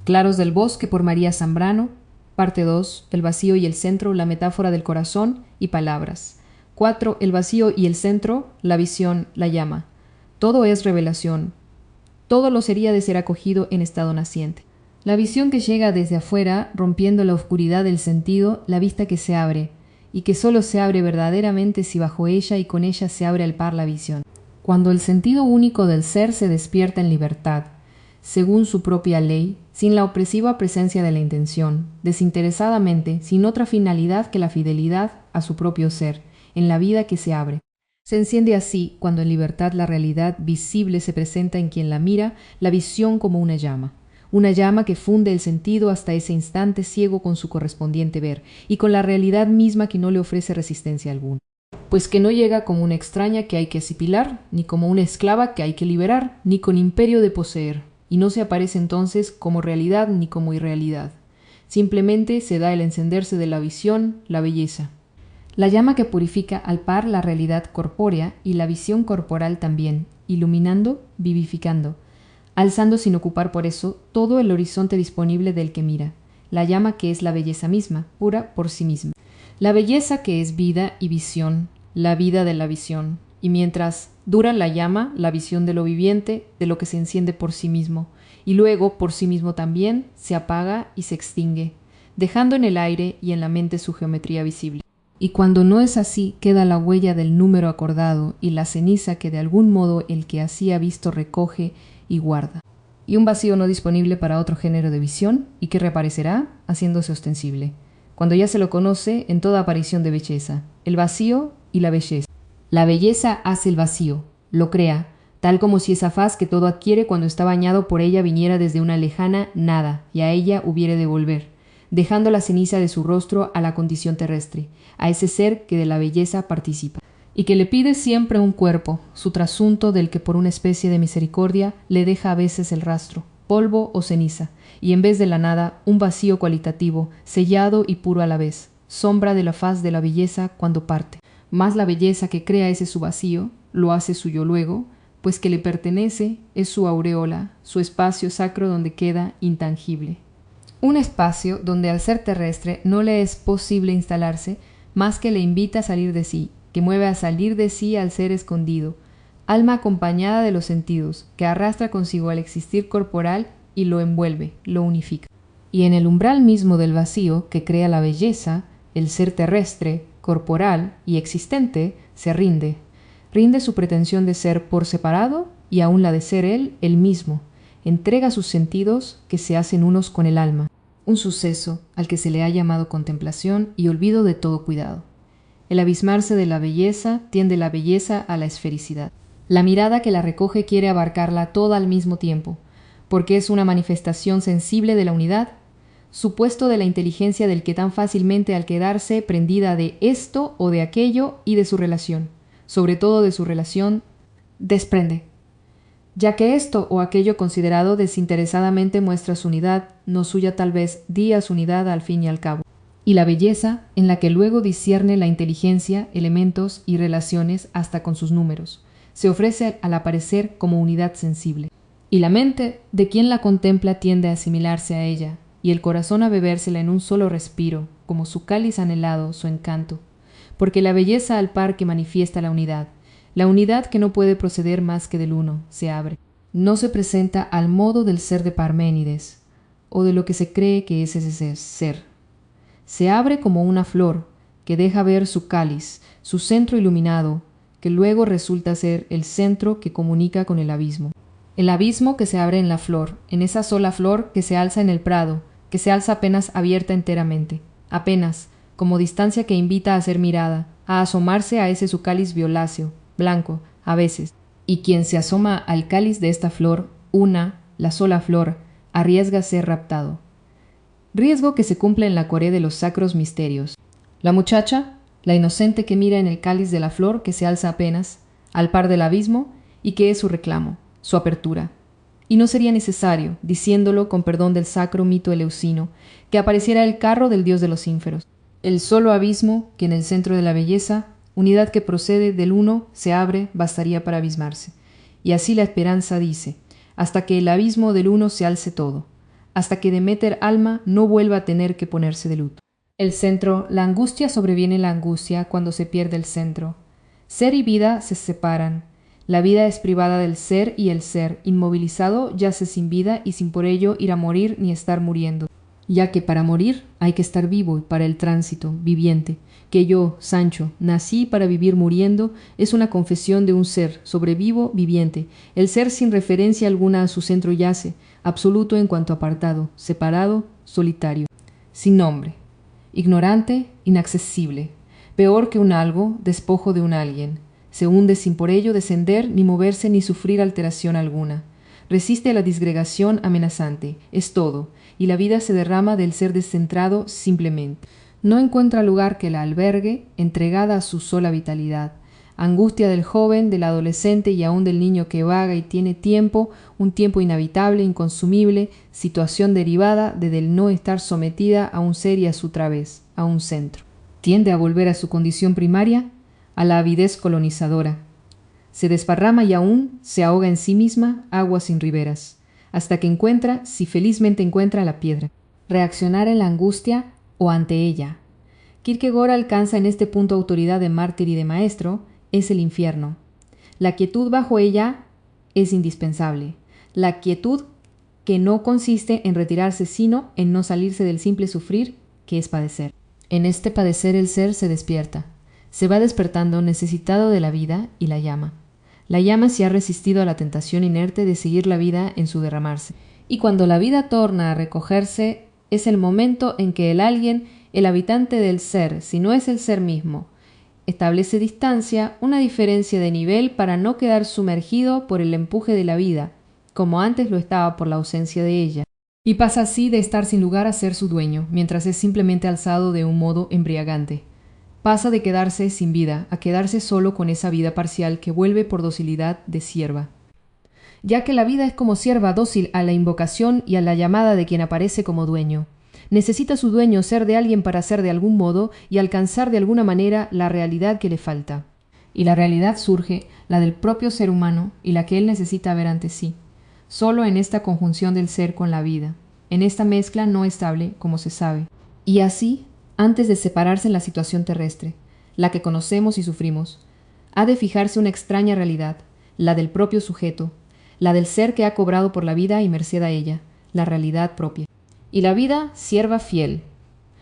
Claros del bosque por María Zambrano. Parte 2. El vacío y el centro, la metáfora del corazón y palabras. 4. El vacío y el centro, la visión, la llama. Todo es revelación. Todo lo sería de ser acogido en estado naciente. La visión que llega desde afuera, rompiendo la oscuridad del sentido, la vista que se abre, y que sólo se abre verdaderamente si bajo ella y con ella se abre al par la visión. Cuando el sentido único del ser se despierta en libertad, según su propia ley, sin la opresiva presencia de la intención, desinteresadamente, sin otra finalidad que la fidelidad a su propio ser, en la vida que se abre. Se enciende así, cuando en libertad la realidad visible se presenta en quien la mira, la visión como una llama que funde el sentido hasta ese instante ciego con su correspondiente ver, y con la realidad misma que no le ofrece resistencia alguna. Pues que no llega como una extraña que hay que asimilar, ni como una esclava que hay que liberar, ni con imperio de poseer, y no se aparece entonces como realidad ni como irrealidad. Simplemente se da el encenderse de la visión, la belleza. La llama que purifica al par la realidad corpórea y la visión corporal también, iluminando, vivificando, alzando sin ocupar por eso todo el horizonte disponible del que mira, la llama que es la belleza misma, pura por sí misma. La belleza que es vida y visión, la vida de la visión, y mientras dura la llama, la visión de lo viviente, de lo que se enciende por sí mismo, y luego por sí mismo también se apaga y se extingue, dejando en el aire y en la mente su geometría visible. Y cuando no es así, queda la huella del número acordado y la ceniza que de algún modo el que así ha visto recoge y guarda. Y un vacío no disponible para otro género de visión y que reaparecerá haciéndose ostensible, cuando ya se lo conoce en toda aparición de belleza, el vacío y la belleza. La belleza hace el vacío, lo crea, tal como si esa faz que todo adquiere cuando está bañado por ella viniera desde una lejana nada y a ella hubiere de volver, dejando la ceniza de su rostro a la condición terrestre, a ese ser que de la belleza participa, y que le pide siempre un cuerpo, su trasunto del que por una especie de misericordia le deja a veces el rastro, polvo o ceniza, y en vez de la nada, un vacío cualitativo, sellado y puro a la vez, sombra de la faz de la belleza cuando parte. Mas la belleza que crea ese su vacío, lo hace suyo luego, pues que le pertenece, es su aureola, su espacio sacro donde queda intangible. Un espacio donde al ser terrestre no le es posible instalarse, más que le invita a salir de sí, que mueve a salir de sí al ser escondido, alma acompañada de los sentidos, que arrastra consigo al existir corporal y lo envuelve, lo unifica. Y en el umbral mismo del vacío que crea la belleza, el ser terrestre, corporal y existente, se rinde. Rinde su pretensión de ser por separado y aún la de ser él el mismo. Entrega sus sentidos que se hacen unos con el alma. Un suceso al que se le ha llamado contemplación y olvido de todo cuidado. El abismarse de la belleza tiende la belleza a la esfericidad. La mirada que la recoge quiere abarcarla toda al mismo tiempo, porque es una manifestación sensible de la unidad, supuesto de la inteligencia del que tan fácilmente al quedarse prendida de esto o de aquello y de su relación, sobre todo de su relación, desprende. Ya que esto o aquello considerado desinteresadamente muestra su unidad, no suya tal vez día su unidad al fin y al cabo. Y la belleza, en la que luego discierne la inteligencia, elementos y relaciones hasta con sus números, se ofrece al aparecer como unidad sensible. Y la mente, de quien la contempla, tiende a asimilarse a ella, y el corazón a bebérsela en un solo respiro, como su cáliz anhelado, su encanto. Porque la belleza al par que manifiesta la unidad que no puede proceder más que del uno, se abre. No se presenta al modo del ser de Parménides, o de lo que se cree que es ese ser. Se abre como una flor, que deja ver su cáliz, su centro iluminado, que luego resulta ser el centro que comunica con el abismo. El abismo que se abre en la flor, en esa sola flor que se alza en el prado, que se alza apenas abierta enteramente, apenas, como distancia que invita a ser mirada, a asomarse a ese su cáliz violáceo, blanco, a veces, y quien se asoma al cáliz de esta flor, la sola flor, arriesga ser raptado. Riesgo que se cumple en la Coré de los sacros misterios. La muchacha, la inocente que mira en el cáliz de la flor que se alza apenas, al par del abismo, y que es su reclamo, su apertura. Y no sería necesario, diciéndolo con perdón del sacro mito eleusino, que apareciera el carro del dios de los ínferos, el solo abismo que en el centro de la belleza, unidad que procede del uno, se abre, bastaría para abismarse. Y así la esperanza dice, hasta que el abismo del uno se alce todo, hasta que Deméter alma no vuelva a tener que ponerse de luto. El centro, la angustia sobreviene la angustia cuando se pierde el centro. Ser y vida se separan. La vida es privada del ser y el ser, inmovilizado, yace sin vida y sin por ello ir a morir ni estar muriendo. Ya que para morir hay que estar vivo y para el tránsito, viviente. Que yo, Sancho, nací para vivir muriendo, es una confesión de un ser, sobrevivo, viviente. El ser sin referencia alguna a su centro yace, absoluto en cuanto apartado, separado, solitario, sin nombre, ignorante, inaccesible, peor que un algo, despojo de un alguien. Se hunde sin por ello descender, ni moverse, ni sufrir alteración alguna. Resiste a la disgregación amenazante, es todo, y la vida se derrama del ser descentrado simplemente. No encuentra lugar que la albergue, entregada a su sola vitalidad. Angustia del joven, del adolescente y aún del niño que vaga y tiene tiempo, un tiempo inhabitable, inconsumible, situación derivada de del no estar sometida a un ser y a su través, a un centro. Tiende a volver a su condición primaria, a la avidez colonizadora. Se desparrama y aún se ahoga en sí misma, agua sin riberas, hasta que encuentra, si felizmente encuentra, la piedra. Reaccionar en la angustia o ante ella. Kierkegaard alcanza en este punto autoridad de mártir y de maestro, es el infierno. La quietud bajo ella es indispensable. La quietud que no consiste en retirarse sino en no salirse del simple sufrir, que es padecer. En este padecer el ser se despierta. Se va despertando necesitado de la vida y la llama. La llama se ha resistido a la tentación inerte de seguir la vida en su derramarse. Y cuando la vida torna a recogerse, es el momento en que el alguien, el habitante del ser, si no es el ser mismo, establece distancia, una diferencia de nivel para no quedar sumergido por el empuje de la vida, como antes lo estaba por la ausencia de ella, y pasa así de estar sin lugar a ser su dueño, mientras es simplemente alzado de un modo embriagante. Pasa de quedarse sin vida a quedarse solo con esa vida parcial que vuelve por docilidad de sierva. Ya que la vida es como sierva dócil a la invocación y a la llamada de quien aparece como dueño. Necesita su dueño ser de alguien para ser de algún modo y alcanzar de alguna manera la realidad que le falta. Y la realidad surge, la del propio ser humano y la que él necesita ver ante sí. Solo en esta conjunción del ser con la vida, en esta mezcla no estable, como se sabe. Y así, antes de separarse en la situación terrestre, la que conocemos y sufrimos, ha de fijarse una extraña realidad, la del propio sujeto, la del ser que ha cobrado por la vida y merced a ella, la realidad propia. Y la vida, sierva fiel,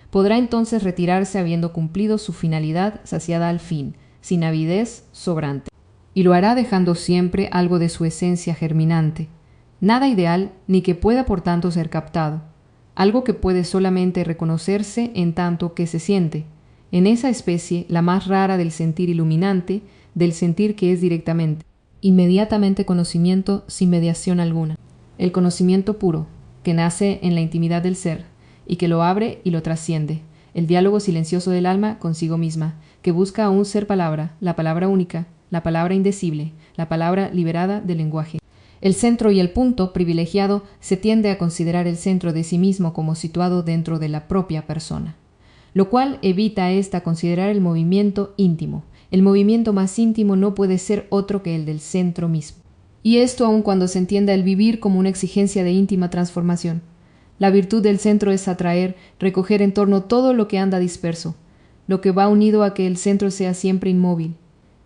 podrá entonces retirarse habiendo cumplido su finalidad saciada al fin, sin avidez sobrante. Y lo hará dejando siempre algo de su esencia germinante, nada ideal ni que pueda por tanto ser captado, algo que puede solamente reconocerse en tanto que se siente, en esa especie la más rara del sentir iluminante, del sentir que es directamente, inmediatamente conocimiento sin mediación alguna, el conocimiento puro, que nace en la intimidad del ser, y que lo abre y lo trasciende, el diálogo silencioso del alma consigo misma, que busca a un ser palabra, la palabra única, la palabra indecible, la palabra liberada del lenguaje. El centro y el punto privilegiado se tiende a considerar el centro de sí mismo como situado dentro de la propia persona, lo cual evita a ésta considerar el movimiento íntimo. El movimiento más íntimo no puede ser otro que el del centro mismo. Y esto aun cuando se entienda el vivir como una exigencia de íntima transformación. La virtud del centro es atraer, recoger en torno todo lo que anda disperso, lo que va unido a que el centro sea siempre inmóvil,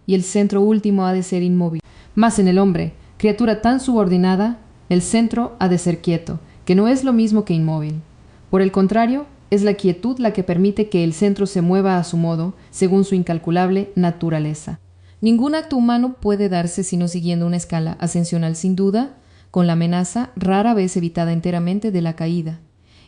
y el centro último ha de ser inmóvil. Mas en el hombre, criatura tan subordinada, el centro ha de ser quieto, que no es lo mismo que inmóvil. Por el contrario, es la quietud la que permite que el centro se mueva a su modo, según su incalculable naturaleza. Ningún acto humano puede darse sino siguiendo una escala ascensional sin duda, con la amenaza rara vez evitada enteramente de la caída.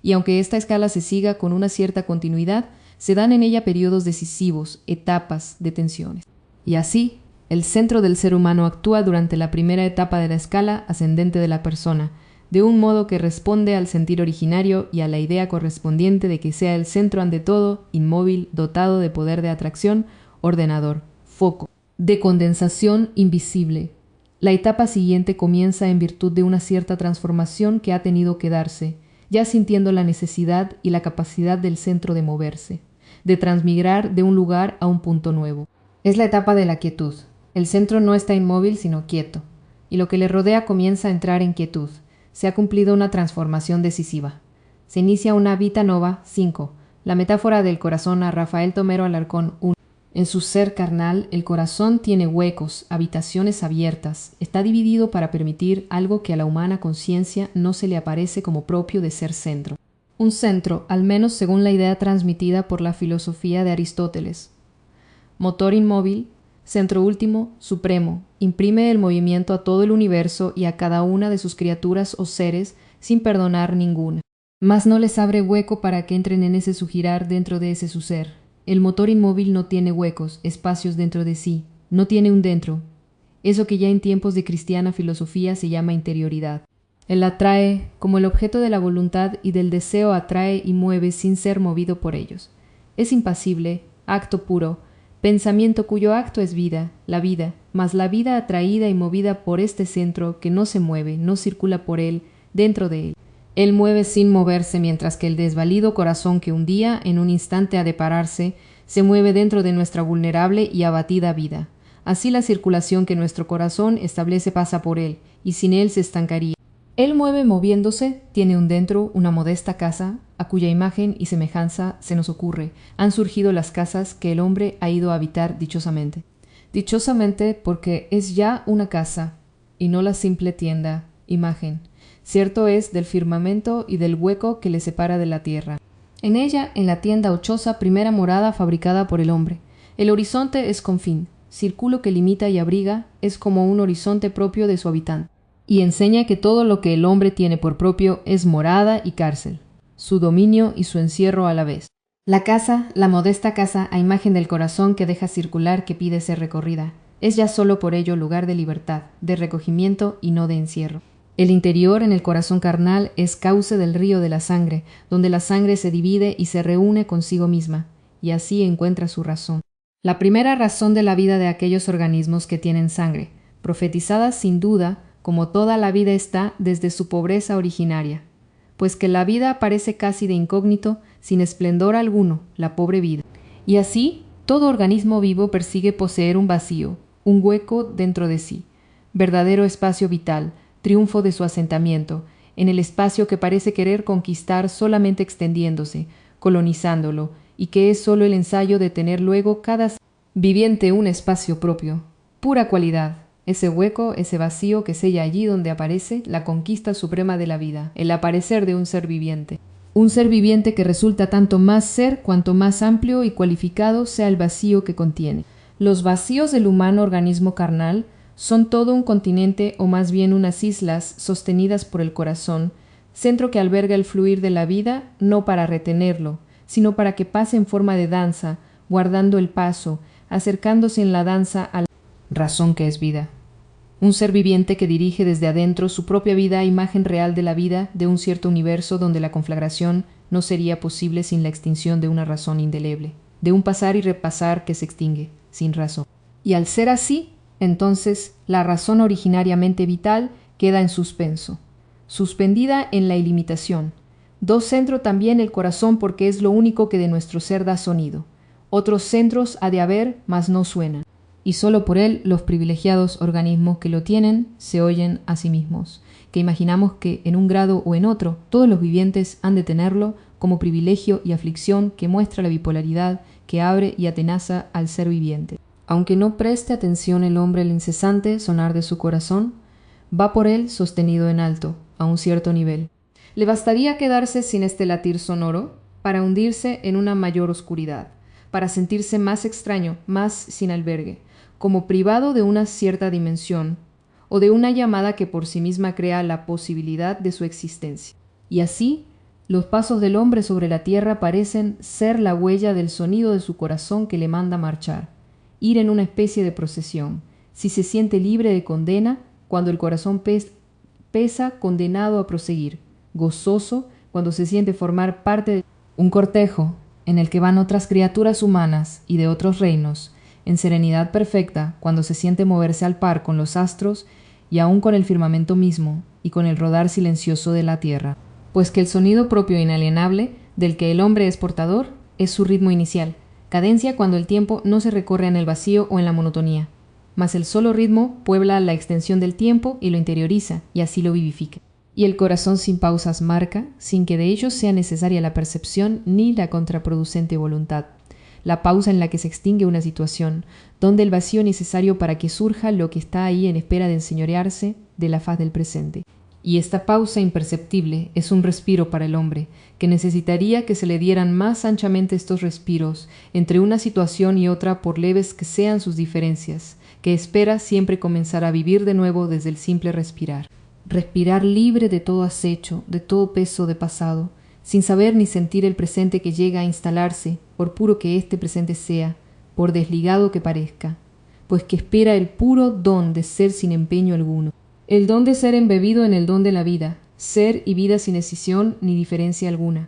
Y aunque esta escala se siga con una cierta continuidad, se dan en ella periodos decisivos, etapas de tensiones. Y así, el centro del ser humano actúa durante la primera etapa de la escala ascendente de la persona, de un modo que responde al sentir originario y a la idea correspondiente de que sea el centro ante todo, inmóvil, dotado de poder de atracción, ordenador, foco, de condensación invisible. La etapa siguiente comienza en virtud de una cierta transformación que ha tenido que darse, ya sintiendo la necesidad y la capacidad del centro de moverse, de transmigrar de un lugar a un punto nuevo. Es la etapa de la quietud. El centro no está inmóvil sino quieto, y lo que le rodea comienza a entrar en quietud. se ha cumplido una transformación decisiva. Se inicia una vita nova. 5. La metáfora del corazón a Rafael Tomero Alarcón. 1. En su ser carnal, el corazón tiene huecos, habitaciones abiertas. Está dividido para permitir algo que a la humana conciencia no se le aparece como propio de ser centro. Un centro, al menos según la idea transmitida por la filosofía de Aristóteles. Motor inmóvil, centro último, supremo, imprime el movimiento a todo el universo y a cada una de sus criaturas o seres sin perdonar ninguna. Mas no les abre hueco para que entren en ese su girar dentro de ese su ser. El motor inmóvil no tiene huecos, espacios dentro de sí, no tiene un dentro. Eso que ya en tiempos de cristiana filosofía se llama interioridad. Él atrae, como el objeto de la voluntad y del deseo atrae y mueve sin ser movido por ellos. Es impasible, acto puro, pensamiento cuyo acto es vida, mas la vida atraída y movida por este centro que no se mueve, no circula por él, dentro de él. Él mueve sin moverse, mientras que el desvalido corazón que un día, en un instante ha de pararse, se mueve dentro de nuestra vulnerable y abatida vida. Así la circulación que nuestro corazón establece pasa por él, y sin él se estancaría. Él mueve moviéndose, tiene un dentro, una modesta casa, a cuya imagen y semejanza se nos ocurre, han surgido las casas que el hombre ha ido a habitar dichosamente. Dichosamente porque es ya una casa, y no la simple tienda, imagen. Cierto es del firmamento y del hueco que le separa de la tierra. En ella, en la tienda o choza, primera morada fabricada por el hombre. El horizonte es confín, círculo que limita y abriga, es como un horizonte propio de su habitante. Y enseña que todo lo que el hombre tiene por propio es morada y cárcel, su dominio y su encierro a la vez. La casa, la modesta casa a imagen del corazón que deja circular, que pide ser recorrida, es ya solo por ello lugar de libertad, de recogimiento y no de encierro. El interior en el corazón carnal es cauce del río de la sangre, donde la sangre se divide y se reúne consigo misma, y así encuentra su razón. La primera razón de la vida de aquellos organismos que tienen sangre, profetizada sin duda, como toda la vida está desde su pobreza originaria, pues que la vida aparece casi de incógnito, sin esplendor alguno, la pobre vida. Y así, todo organismo vivo persigue poseer un vacío, un hueco dentro de sí, verdadero espacio vital, triunfo de su asentamiento, en el espacio que parece querer conquistar solamente extendiéndose, colonizándolo, y que es solo el ensayo de tener luego cada viviente un espacio propio, pura cualidad, ese hueco, ese vacío que sella allí donde aparece la conquista suprema de la vida, el aparecer de un ser viviente. Un ser viviente que resulta tanto más ser cuanto más amplio y cualificado sea el vacío que contiene. Los vacíos del humano organismo carnal son todo un continente o más bien unas islas sostenidas por el corazón, centro que alberga el fluir de la vida no para retenerlo, sino para que pase en forma de danza, guardando el paso, acercándose en la danza a la razón que es vida. Un ser viviente que dirige desde adentro su propia vida a imagen real de la vida de un cierto universo donde la conflagración no sería posible sin la extinción de una razón indeleble, de un pasar y repasar que se extingue, sin razón. Y al ser así, entonces la razón originariamente vital queda en suspenso, suspendida en la ilimitación. Do centro también el corazón porque es lo único que de nuestro ser da sonido. Otros centros ha de haber, mas no suenan. Y sólo por él los privilegiados organismos que lo tienen se oyen a sí mismos, que imaginamos que en un grado o en otro todos los vivientes han de tenerlo como privilegio y aflicción que muestra la bipolaridad que abre y atenaza al ser viviente. Aunque no preste atención el hombre al incesante sonar de su corazón, va por él sostenido en alto, a un cierto nivel. Le bastaría quedarse sin este latir sonoro para hundirse en una mayor oscuridad, para sentirse más extraño, más sin albergue, como privado de una cierta dimensión, o de una llamada que por sí misma crea la posibilidad de su existencia. Y así, los pasos del hombre sobre la tierra parecen ser la huella del sonido de su corazón que le manda marchar, ir en una especie de procesión, si se siente libre de condena, cuando el corazón pesa condenado a proseguir, gozoso cuando se siente formar parte de un cortejo en el que van otras criaturas humanas y de otros reinos, en serenidad perfecta cuando se siente moverse al par con los astros y aun con el firmamento mismo y con el rodar silencioso de la tierra, pues que el sonido propio e inalienable del que el hombre es portador es su ritmo inicial, cadencia cuando el tiempo no se recorre en el vacío o en la monotonía, mas el solo ritmo puebla la extensión del tiempo y lo interioriza, y así lo vivifica. Y el corazón sin pausas marca, sin que de ellos sea necesaria la percepción ni la contraproducente voluntad, la pausa en la que se extingue una situación, donde el vacío necesario para que surja lo que está ahí en espera de enseñorearse de la faz del presente. Y esta pausa imperceptible es un respiro para el hombre, que necesitaría que se le dieran más anchamente estos respiros entre una situación y otra por leves que sean sus diferencias, que espera siempre comenzar a vivir de nuevo desde el simple respirar. Respirar libre de todo acecho, de todo peso de pasado, sin saber ni sentir el presente que llega a instalarse, por puro que este presente sea, por desligado que parezca, pues que espera el puro don de ser sin empeño alguno, el don de ser embebido en el don de la vida, ser y vida sin escisión ni diferencia alguna,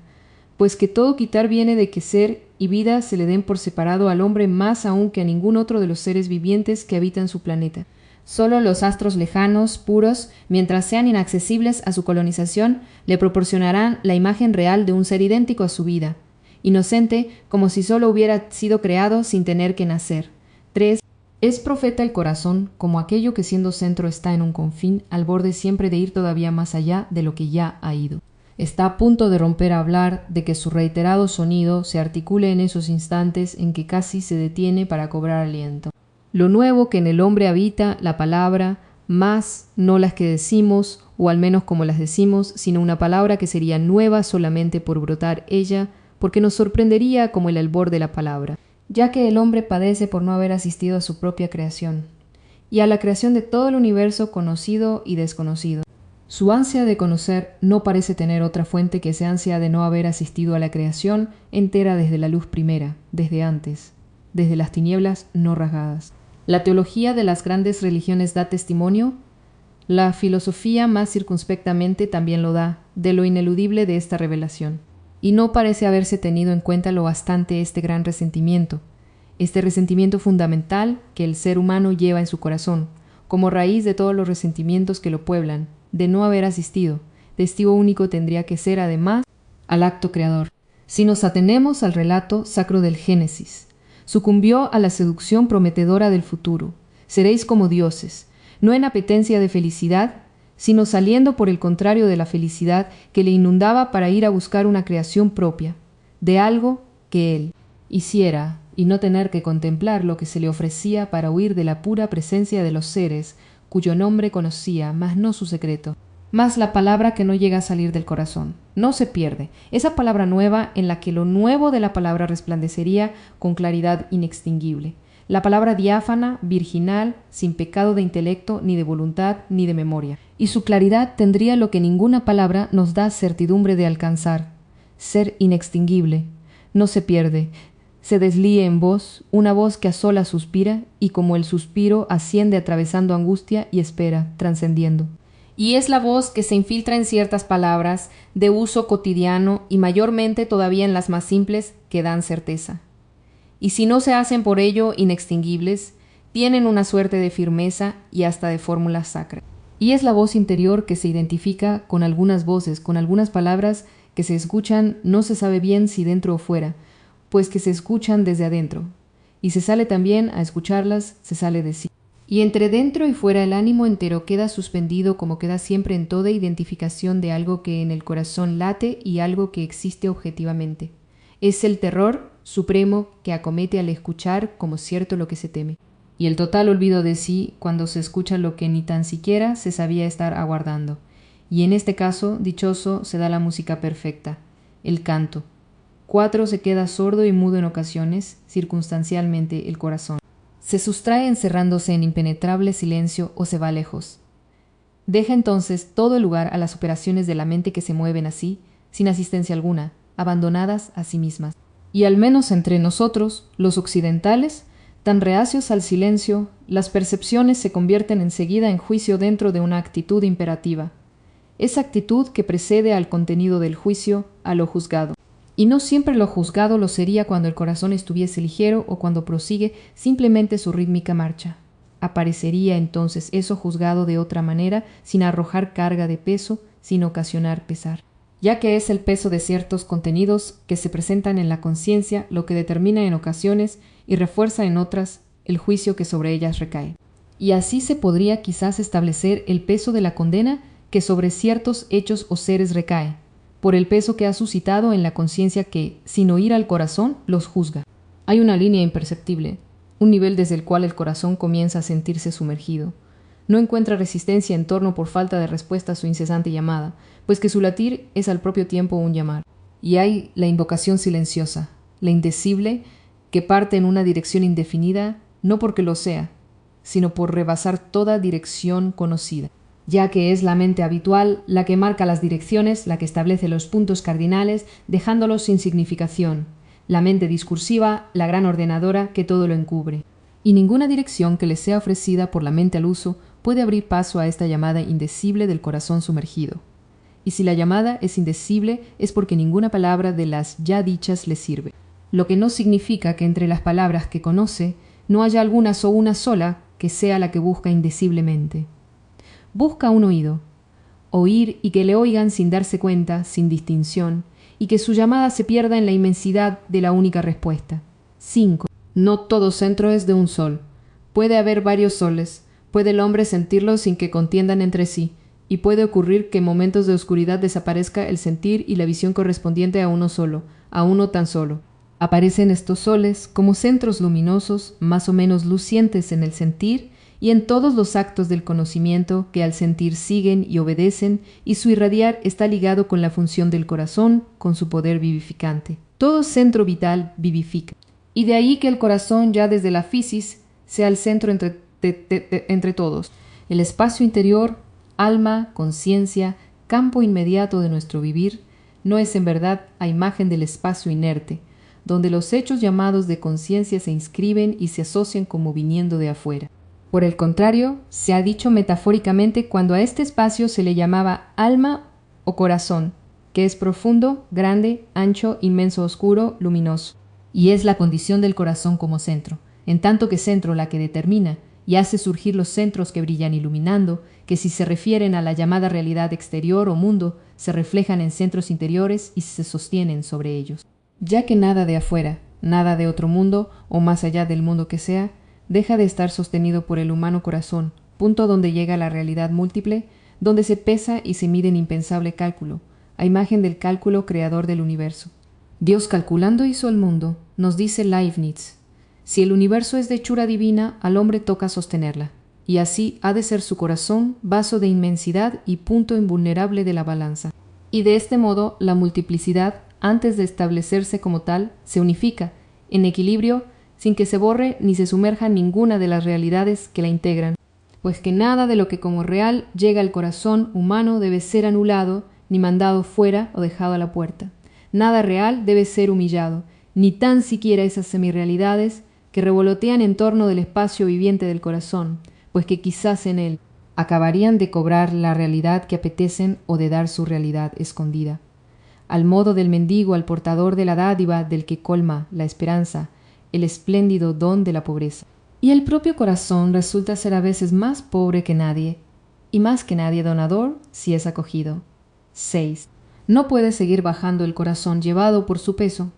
pues que todo quitar viene de que ser y vida se le den por separado al hombre más aún que a ningún otro de los seres vivientes que habitan su planeta. Solo los astros lejanos, puros, mientras sean inaccesibles a su colonización, le proporcionarán la imagen real de un ser idéntico a su vida, inocente como si solo hubiera sido creado sin tener que nacer. 3. Es profeta el corazón, como aquello que siendo centro está en un confín, al borde siempre de ir todavía más allá de lo que ya ha ido. Está a punto de romper a hablar, de que su reiterado sonido se articule en esos instantes en que casi se detiene para cobrar aliento. Lo nuevo que en el hombre habita, la palabra, más no las que decimos, o al menos como las decimos, sino una palabra que sería nueva solamente por brotar ella, porque nos sorprendería como el albor de la palabra, ya que el hombre padece por no haber asistido a su propia creación, y a la creación de todo el universo conocido y desconocido. Su ansia de conocer no parece tener otra fuente que esa ansia de no haber asistido a la creación entera desde la luz primera, desde antes, desde las tinieblas no rasgadas. La teología de las grandes religiones da testimonio, la filosofía más circunspectamente también lo da, de lo ineludible de esta revelación. Y no parece haberse tenido en cuenta lo bastante este gran resentimiento, este resentimiento fundamental que el ser humano lleva en su corazón, como raíz de todos los resentimientos que lo pueblan, de no haber asistido. Testigo único tendría que ser, además, al acto creador. Si nos atenemos al relato sacro del Génesis, sucumbió a la seducción prometedora del futuro. Seréis como dioses, no en apetencia de felicidad, sino saliendo por el contrario de la felicidad que le inundaba para ir a buscar una creación propia, de algo que él hiciera y no tener que contemplar lo que se le ofrecía para huir de la pura presencia de los seres, cuyo nombre conocía, mas no su secreto. Más la palabra que no llega a salir del corazón. No se pierde. Esa palabra nueva en la que lo nuevo de la palabra resplandecería con claridad inextinguible. La palabra diáfana, virginal, sin pecado de intelecto, ni de voluntad, ni de memoria. Y su claridad tendría lo que ninguna palabra nos da certidumbre de alcanzar. Ser inextinguible. No se pierde. Se deslíe en voz, una voz que a sola suspira, y como el suspiro asciende atravesando angustia y espera, trascendiendo. Y es la voz que se infiltra en ciertas palabras de uso cotidiano y mayormente todavía en las más simples que dan certeza. Y si no se hacen por ello inextinguibles, tienen una suerte de firmeza y hasta de fórmulas sacras. Y es la voz interior que se identifica con algunas voces, con algunas palabras que se escuchan no se sabe bien si dentro o fuera, pues que se escuchan desde adentro. Y se sale también a escucharlas, se sale de sí. Y entre dentro y fuera el ánimo entero queda suspendido como queda siempre en toda identificación de algo que en el corazón late y algo que existe objetivamente. Es el terror supremo que acomete al escuchar como cierto lo que se teme, y el total olvido de sí cuando se escucha lo que ni tan siquiera se sabía estar aguardando. Y en este caso, dichoso, se da la música perfecta, el canto. 4 se queda sordo y mudo en ocasiones, circunstancialmente el corazón. Se sustrae encerrándose en impenetrable silencio o se va lejos. Deja entonces todo el lugar a las operaciones de la mente que se mueven así, sin asistencia alguna, abandonadas a sí mismas. Y al menos entre nosotros, los occidentales, tan reacios al silencio, las percepciones se convierten enseguida en juicio dentro de una actitud imperativa. Esa actitud que precede al contenido del juicio, a lo juzgado. Y no siempre lo juzgado lo sería cuando el corazón estuviese ligero o cuando prosigue simplemente su rítmica marcha. Aparecería entonces eso juzgado de otra manera, sin arrojar carga de peso, sin ocasionar pesar, ya que es el peso de ciertos contenidos que se presentan en la conciencia lo que determina en ocasiones y refuerza en otras el juicio que sobre ellas recae. Y así se podría quizás establecer el peso de la condena que sobre ciertos hechos o seres recae, por el peso que ha suscitado en la conciencia que, sin oír al corazón, los juzga. Hay una línea imperceptible, un nivel desde el cual el corazón comienza a sentirse sumergido. No encuentra resistencia en torno por falta de respuesta a su incesante llamada, pues que su latir es al propio tiempo un llamar. Y hay la invocación silenciosa, la indecible, que parte en una dirección indefinida, no porque lo sea, sino por rebasar toda dirección conocida, ya que es la mente habitual la que marca las direcciones, la que establece los puntos cardinales, dejándolos sin significación, la mente discursiva, la gran ordenadora que todo lo encubre. Y ninguna dirección que le sea ofrecida por la mente al uso puede abrir paso a esta llamada indecible del corazón sumergido. Y si la llamada es indecible es porque ninguna palabra de las ya dichas le sirve, lo que no significa que entre las palabras que conoce no haya algunas o una sola que sea la que busca indeciblemente. Busca un oído, oír y que le oigan sin darse cuenta, sin distinción, y que su llamada se pierda en la inmensidad de la única respuesta. 5. No todo centro es de un sol. Puede haber varios soles, puede el hombre sentirlos sin que contiendan entre sí, y puede ocurrir que en momentos de oscuridad desaparezca el sentir y la visión correspondiente a uno solo, a uno tan solo. Aparecen estos soles como centros luminosos, más o menos lucientes en el sentir y en todos los actos del conocimiento que al sentir siguen y obedecen, y su irradiar está ligado con la función del corazón, con su poder vivificante. Todo centro vital vivifica. Y de ahí que el corazón ya desde la fisis sea el centro entre todos. El espacio interior, alma, conciencia, campo inmediato de nuestro vivir, no es en verdad a imagen del espacio inerte, donde los hechos llamados de conciencia se inscriben y se asocian como viniendo de afuera. Por el contrario, se ha dicho metafóricamente cuando a este espacio se le llamaba alma o corazón, que es profundo, grande, ancho, inmenso, oscuro, luminoso. Y es la condición del corazón como centro, en tanto que centro la que determina y hace surgir los centros que brillan iluminando, que si se refieren a la llamada realidad exterior o mundo, se reflejan en centros interiores y se sostienen sobre ellos. Ya que nada de afuera, nada de otro mundo o más allá del mundo que sea, deja de estar sostenido por el humano corazón, punto donde llega la realidad múltiple, donde se pesa y se mide en impensable cálculo, a imagen del cálculo creador del universo. Dios calculando hizo el mundo, nos dice Leibniz. Si el universo es de hechura divina, al hombre toca sostenerla, y así ha de ser su corazón, vaso de inmensidad y punto invulnerable de la balanza. Y de este modo la multiplicidad, antes de establecerse como tal, se unifica, en equilibrio, sin que se borre ni se sumerja ninguna de las realidades que la integran, pues que nada de lo que como real llega al corazón humano debe ser anulado, ni mandado fuera o dejado a la puerta. Nada real debe ser humillado, ni tan siquiera esas semirrealidades que revolotean en torno del espacio viviente del corazón, pues que quizás en él acabarían de cobrar la realidad que apetecen o de dar su realidad escondida. Al modo del mendigo al portador de la dádiva del que colma la esperanza, el espléndido don de la pobreza. Y el propio corazón resulta ser a veces más pobre que nadie, y más que nadie donador si es acogido. 6. No puede seguir bajando el corazón llevado por su peso.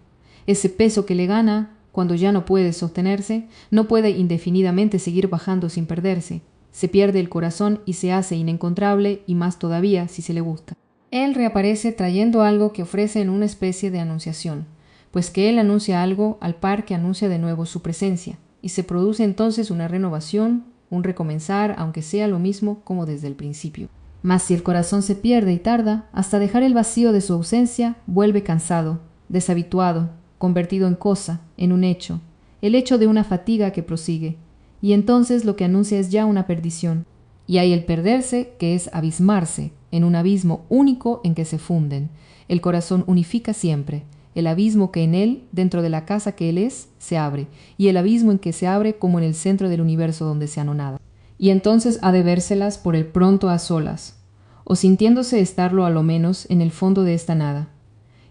Ese peso que le gana, cuando ya no puede sostenerse, no puede indefinidamente seguir bajando sin perderse. Se pierde el corazón y se hace inencontrable, y más todavía si se le gusta. Él reaparece trayendo algo que ofrece en una especie de anunciación, pues que él anuncia algo al par que anuncia de nuevo su presencia, y se produce entonces una renovación, un recomenzar, aunque sea lo mismo como desde el principio. Mas si el corazón se pierde y tarda, hasta dejar el vacío de su ausencia, vuelve cansado, deshabituado, convertido en cosa, en un hecho, el hecho de una fatiga que prosigue, y entonces lo que anuncia es ya una perdición. Y hay el perderse, que es abismarse, en un abismo único en que se funden. El corazón unifica siempre, el abismo que en él, dentro de la casa que él es, se abre, y el abismo en que se abre como en el centro del universo donde se anonada. Y entonces ha de vérselas por el pronto a solas, o sintiéndose estarlo a lo menos en el fondo de esta nada.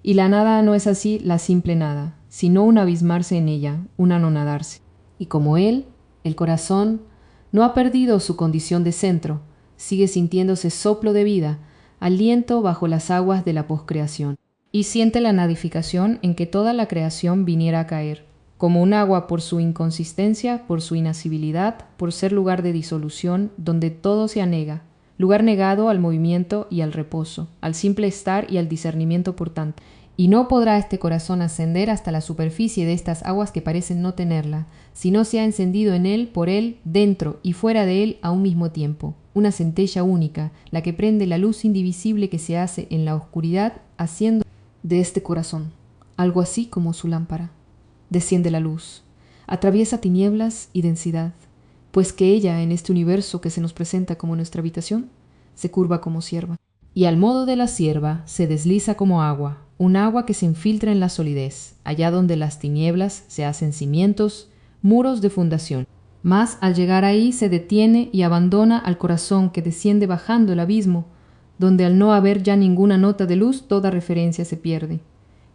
Y la nada no es así la simple nada, sino un abismarse en ella, un anonadarse. Y como él, el corazón, no ha perdido su condición de centro, sigue sintiéndose soplo de vida, aliento bajo las aguas de la poscreación, y siente la nadificación en que toda la creación viniera a caer, como un agua por su inconsistencia, por su inasibilidad, por ser lugar de disolución, donde todo se anega, lugar negado al movimiento y al reposo, al simple estar y al discernimiento por tanto. Y no podrá este corazón ascender hasta la superficie de estas aguas que parecen no tenerla, si no se ha encendido en él, por él, dentro y fuera de él a un mismo tiempo, una centella única, la que prende la luz indivisible que se hace en la oscuridad, haciendo de este corazón algo así como su lámpara. Desciende la luz, atraviesa tinieblas y densidad, pues que ella, en este universo que se nos presenta como nuestra habitación, se curva como cierva. Y al modo de la cierva se desliza como agua, un agua que se infiltra en la solidez, allá donde las tinieblas se hacen cimientos, muros de fundación. Mas al llegar ahí se detiene y abandona al corazón que desciende bajando el abismo, donde al no haber ya ninguna nota de luz toda referencia se pierde.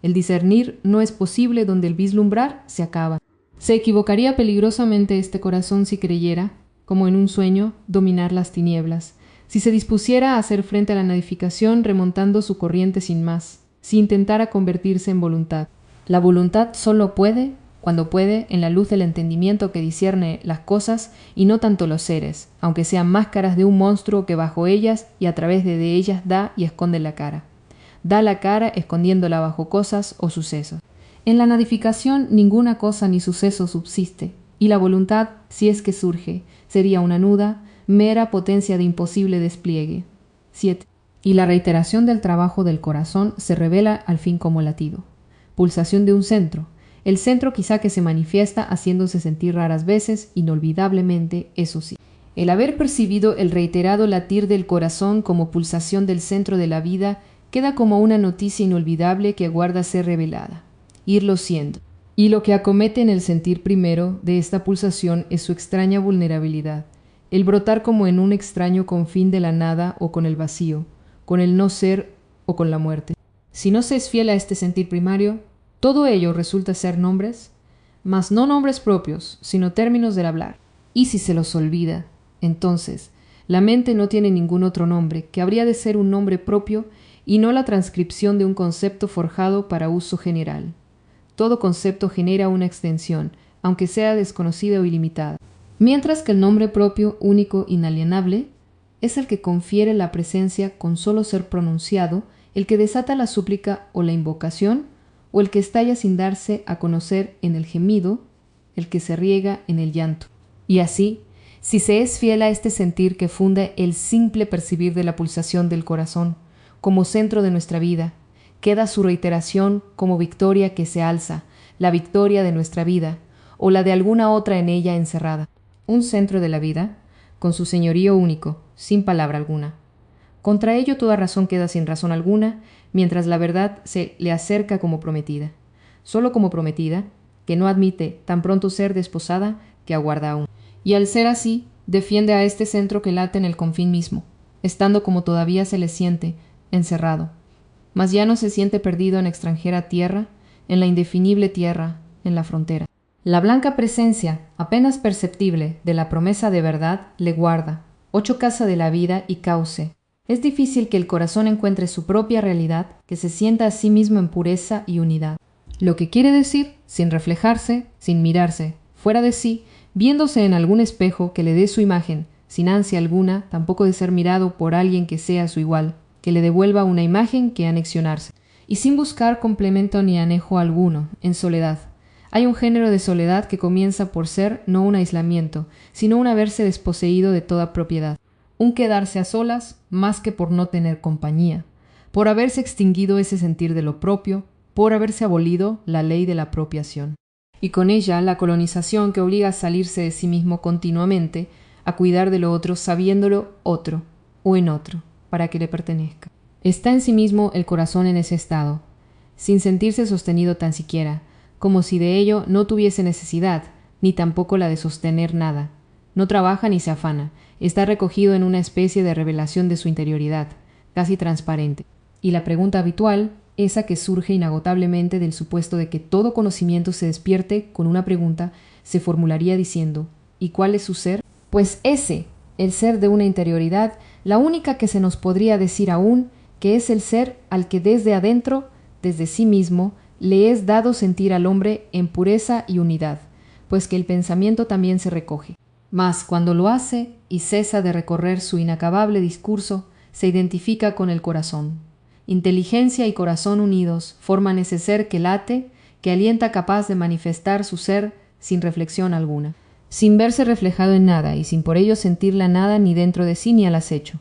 El discernir no es posible donde el vislumbrar se acaba. Se equivocaría peligrosamente este corazón si creyera, como en un sueño, dominar las tinieblas, si se dispusiera a hacer frente a la nidificación remontando su corriente sin más, si intentara convertirse en voluntad. La voluntad solo puede, cuando puede, en la luz del entendimiento que discierne las cosas y no tanto los seres, aunque sean máscaras de un monstruo que bajo ellas y a través de ellas da y esconde la cara. Da la cara escondiéndola bajo cosas o sucesos. En la nadificación ninguna cosa ni suceso subsiste, y la voluntad, si es que surge, sería una nuda, mera potencia de imposible despliegue. 7. Y la reiteración del trabajo del corazón se revela al fin como latido. Pulsación de un centro. El centro quizá que se manifiesta haciéndose sentir raras veces, inolvidablemente, eso sí. El haber percibido el reiterado latir del corazón como pulsación del centro de la vida queda como una noticia inolvidable que aguarda ser revelada, irlo siendo. Y lo que acomete en el sentir primero de esta pulsación es su extraña vulnerabilidad, el brotar como en un extraño confín de la nada o con el vacío, con el no ser o con la muerte. Si no se es fiel a este sentir primario, todo ello resulta ser nombres, mas no nombres propios, sino términos del hablar. Y si se los olvida, entonces, la mente no tiene ningún otro nombre, que habría de ser un nombre propio y no la transcripción de un concepto forjado para uso general. Todo concepto genera una extensión, aunque sea desconocida o ilimitada, mientras que el nombre propio, único, inalienable, es el que confiere la presencia con solo ser pronunciado, el que desata la súplica o la invocación, o el que estalla sin darse a conocer en el gemido, el que se riega en el llanto. Y así, si se es fiel a este sentir que funde el simple percibir de la pulsación del corazón, como centro de nuestra vida, queda su reiteración como victoria que se alza, la victoria de nuestra vida, o la de alguna otra en ella encerrada. Un centro de la vida, con su señorío único, sin palabra alguna. Contra ello toda razón queda sin razón alguna, mientras la verdad se le acerca como prometida. Solo como prometida, que no admite tan pronto ser desposada, que aguarda aún. Y al ser así, defiende a este centro que late en el confín mismo, estando como todavía se le siente, encerrado, mas ya no se siente perdido en extranjera tierra, en la indefinible tierra, en la frontera. La blanca presencia, apenas perceptible, de la promesa de verdad, le guarda, ocho casa de la vida y cauce. Es difícil que el corazón encuentre su propia realidad, que se sienta a sí mismo en pureza y unidad. Lo que quiere decir, sin reflejarse, sin mirarse, fuera de sí, viéndose en algún espejo que le dé su imagen, sin ansia alguna, tampoco de ser mirado por alguien que sea su igual, que le devuelva una imagen que anexionarse, y sin buscar complemento ni anejo alguno, en soledad. Hay un género de soledad que comienza por ser no un aislamiento, sino un haberse desposeído de toda propiedad, un quedarse a solas más que por no tener compañía, por haberse extinguido ese sentir de lo propio, por haberse abolido la ley de la apropiación. Y con ella la colonización que obliga a salirse de sí mismo continuamente, a cuidar de lo otro sabiéndolo otro, o en otro, para que le pertenezca. Está en sí mismo el corazón en ese estado, sin sentirse sostenido tan siquiera, como si de ello no tuviese necesidad, ni tampoco la de sostener nada. No trabaja ni se afana, está recogido en una especie de revelación de su interioridad, casi transparente. Y la pregunta habitual, esa que surge inagotablemente del supuesto de que todo conocimiento se despierte con una pregunta, se formularía diciendo, ¿y cuál es su ser? Pues ese, el ser de una interioridad, la única que se nos podría decir aún, que es el ser al que desde adentro, desde sí mismo, le es dado sentir al hombre en pureza y unidad, pues que el pensamiento también se recoge. Mas cuando lo hace y cesa de recorrer su inacabable discurso, se identifica con el corazón. Inteligencia y corazón unidos forman ese ser que late, que alienta capaz de manifestar su ser sin reflexión alguna, sin verse reflejado en nada y sin por ello sentir la nada ni dentro de sí ni al acecho.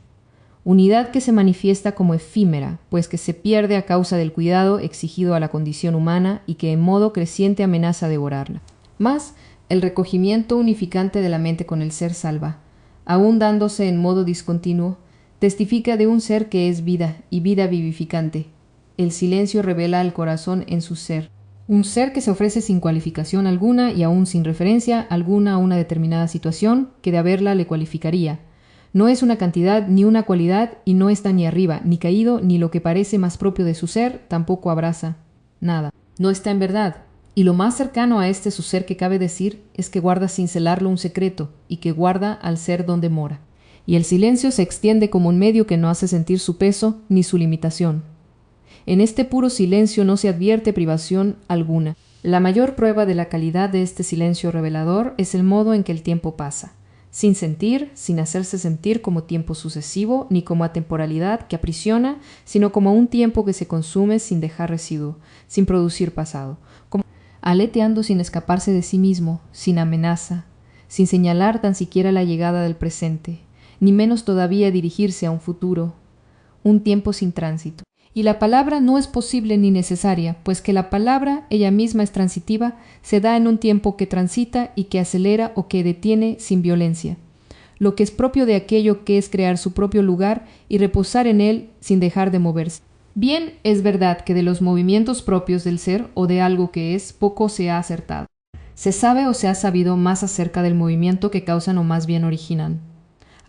Unidad que se manifiesta como efímera, pues que se pierde a causa del cuidado exigido a la condición humana y que en modo creciente amenaza devorarla. Mas el recogimiento unificante de la mente con el ser salva, aún dándose en modo discontinuo, testifica de un ser que es vida y vida vivificante. El silencio revela al corazón en su ser, un ser que se ofrece sin cualificación alguna y aún sin referencia alguna a una determinada situación que de haberla le cualificaría. No es una cantidad ni una cualidad y no está ni arriba, ni caído, ni lo que parece más propio de su ser, tampoco abraza nada. No está en verdad. Y lo más cercano a este su ser que cabe decir es que guarda sin celarlo un secreto y que guarda al ser donde mora. Y el silencio se extiende como un medio que no hace sentir su peso ni su limitación. En este puro silencio no se advierte privación alguna. La mayor prueba de la calidad de este silencio revelador es el modo en que el tiempo pasa, sin sentir, sin hacerse sentir como tiempo sucesivo, ni como atemporalidad que aprisiona, sino como un tiempo que se consume sin dejar residuo, sin producir pasado, como aleteando sin escaparse de sí mismo, sin amenaza, sin señalar tan siquiera la llegada del presente, ni menos todavía dirigirse a un futuro, un tiempo sin tránsito. Y la palabra no es posible ni necesaria, pues que la palabra, ella misma es transitiva, se da en un tiempo que transita y que acelera o que detiene sin violencia. Lo que es propio de aquello que es crear su propio lugar y reposar en él sin dejar de moverse. Bien, es verdad que de los movimientos propios del ser o de algo que es, poco se ha acertado. Se sabe o se ha sabido más acerca del movimiento que causan o más bien originan.